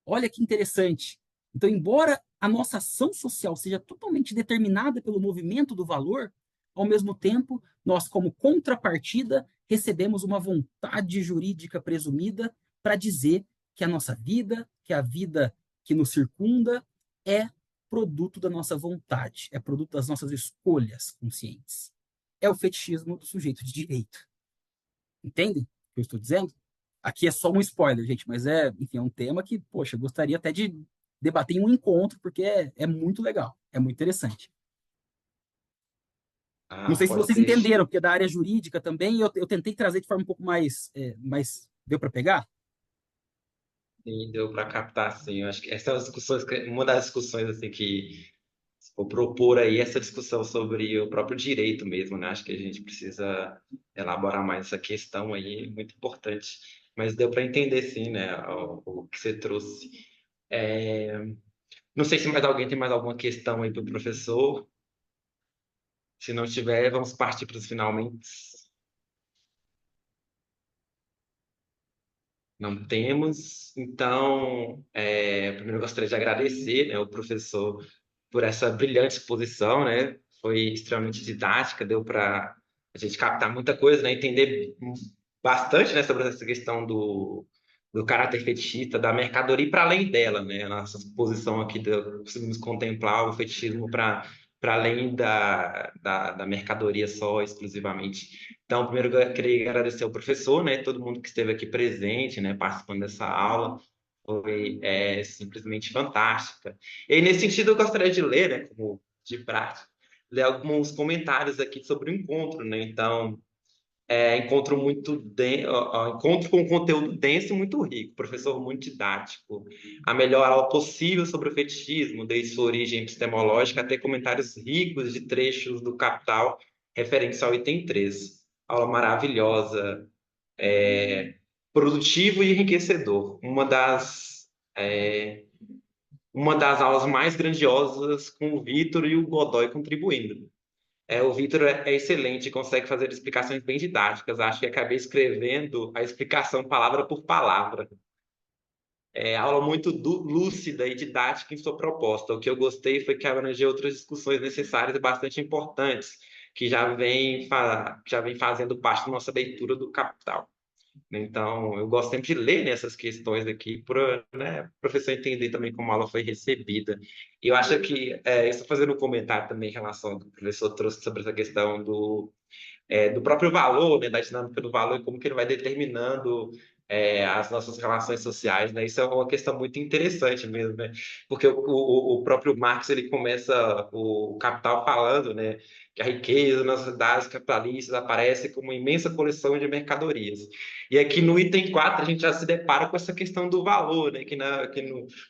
Olha que interessante. Então, embora a nossa ação social seja totalmente determinada pelo movimento do valor, ao mesmo tempo, nós, como contrapartida, recebemos uma vontade jurídica presumida para dizer que a nossa vida, que a vida que nos circunda, é produto da nossa vontade, é produto das nossas escolhas conscientes. É o fetichismo do sujeito de direito. Entendem o que eu estou dizendo? Aqui é só um spoiler, gente, mas enfim, é um tema que, poxa, eu gostaria até de debater em um encontro, porque é muito legal, é muito interessante. Não sei se Pode vocês deixar. entenderam, porque é da área jurídica também, eu tentei trazer de forma um pouco mais deu para pegar? Sim, deu para captar, sim. Eu acho que essa é uma uma das discussões assim que vou propor aí essa discussão sobre o próprio direito mesmo, né? Acho que a gente precisa elaborar mais essa questão aí, muito importante. Mas deu para entender, sim, né, o que você trouxe. É, não sei se mais alguém tem mais alguma questão aí para o professor. Se não tiver, vamos partir para os finalmente. Não temos. Então, primeiro eu gostaria de agradecer, né, o professor por essa brilhante exposição, né? Foi extremamente didática, deu para a gente captar muita coisa, né? Entender bastante, né, sobre essa questão do caráter fetichista, da mercadoria e para além dela, né? A nossa exposição aqui, conseguimos contemplar o fetichismo para além da mercadoria só, exclusivamente. Então, primeiro eu queria agradecer ao professor, né? Todo mundo que esteve aqui presente, né? Participando dessa aula. Foi simplesmente fantástica. E aí, nesse sentido, eu gostaria de ler, né, como de prática, ler alguns comentários aqui sobre o encontro, né? Então, encontro encontro com conteúdo denso e muito rico, professor muito didático, a melhor aula possível sobre o fetichismo, desde sua origem epistemológica até comentários ricos de trechos do Capital referentes ao item 3. Aula maravilhosa, produtivo e enriquecedor. É, uma das aulas mais grandiosas com o Vitor e o Godoy contribuindo. O Vitor é excelente, consegue fazer explicações bem didáticas. Acho que acabei escrevendo a explicação palavra por palavra. Aula muito lúcida e didática em sua proposta. O que eu gostei foi que abrangeu outras discussões necessárias e bastante importantes, que já vem fazendo parte da nossa leitura do Capital. Então, eu gosto sempre de ler nessas questões aqui, para, né, o professor entender também como a aula foi recebida. E eu acho que, isso fazendo um comentário também em relação ao que o professor trouxe sobre essa questão do próprio valor, né, da dinâmica do valor e como que ele vai determinando as nossas relações sociais, né? Isso é uma questão muito interessante mesmo, né? Porque o próprio Marx ele começa o Capital falando, né, que a riqueza nas sociedades capitalistas aparece como uma imensa coleção de mercadorias. E aqui no item 4 a gente já se depara com essa questão do valor, né? Que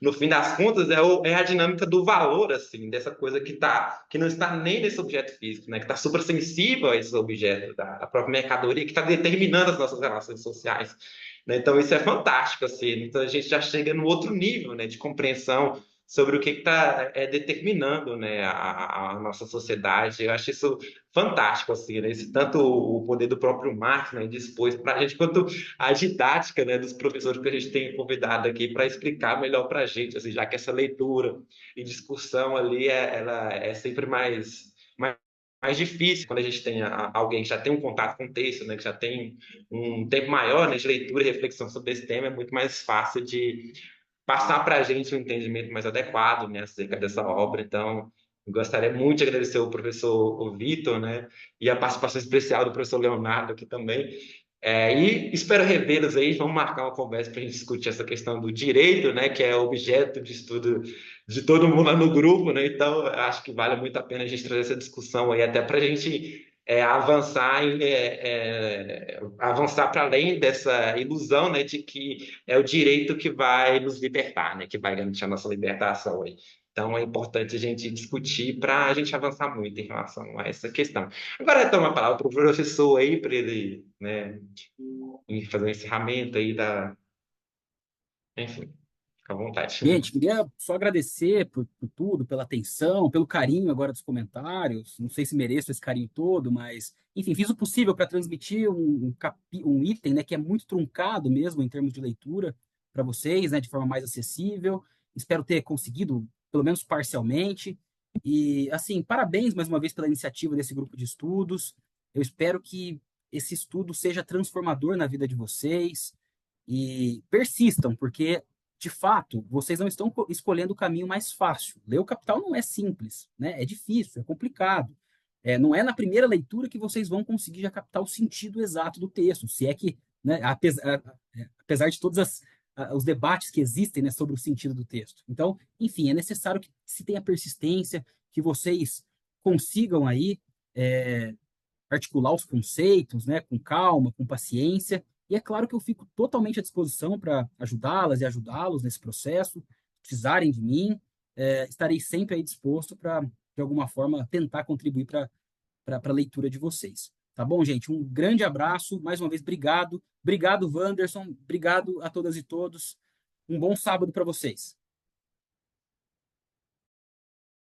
no fim das contas é a dinâmica do valor, assim, dessa coisa que não está nem nesse objeto físico, né? Que está super sensível a esses objetos da própria mercadoria, que está determinando as nossas relações sociais. Né? Então isso é fantástico, assim. Então a gente já chega no outro nível, né, de compreensão sobre o que está determinando, né, a nossa sociedade. Eu acho isso fantástico, assim, né? Esse, tanto o poder do próprio Marx, né, dispôs para a gente, quanto a didática, né, dos professores que a gente tem convidado aqui para explicar melhor para a gente, assim, já que essa leitura e discussão ali ela é sempre mais difícil quando a gente tem alguém que já tem um contato com o texto, né, que já tem um tempo maior, né, de leitura e reflexão sobre esse tema, é muito mais fácil de passar para a gente um entendimento mais adequado, né, acerca dessa obra. Então, eu gostaria muito de agradecer ao professor Vitor, né, e a participação especial do professor Leonardo aqui também. E espero revê-los aí. Vamos marcar uma conversa para a gente discutir essa questão do direito, né, que é objeto de estudo de todo mundo lá no grupo, né? Então, eu acho que vale muito a pena a gente trazer essa discussão aí, até para a gente avançar para além dessa ilusão, né, de que é o direito que vai nos libertar, né, que vai garantir a nossa libertação aí. Então, é importante a gente discutir para a gente avançar muito em relação a essa questão. Agora, então, a palavra para o professor aí, para ele, né, fazer um encerramento aí Enfim, fica à vontade. Gente, queria só agradecer por tudo, pela atenção, pelo carinho agora dos comentários. Não sei se mereço esse carinho todo, mas, enfim, fiz o possível para transmitir um item, né, que é muito truncado mesmo em termos de leitura para vocês, né, de forma mais acessível. Espero ter conseguido, pelo menos parcialmente. E, assim, parabéns mais uma vez pela iniciativa desse grupo de estudos. Eu espero que esse estudo seja transformador na vida de vocês e persistam, porque de fato, vocês não estão escolhendo o caminho mais fácil. Ler o Capital não é simples, né? É difícil, é complicado. Não é na primeira leitura que vocês vão conseguir já captar o sentido exato do texto, se é que, né, apesar de todas os debates que existem, né, sobre o sentido do texto. Então, enfim, é necessário que se tenha persistência, que vocês consigam aí articular os conceitos, né, com calma, com paciência. E é claro que eu fico totalmente à disposição para ajudá-las e ajudá-los nesse processo. Se precisarem de mim, estarei sempre aí disposto para, de alguma forma, tentar contribuir para a leitura de vocês. Tá bom, gente? Um grande abraço. Mais uma vez, obrigado. Obrigado, Wanderson. Obrigado a todas e todos. Um bom sábado para vocês.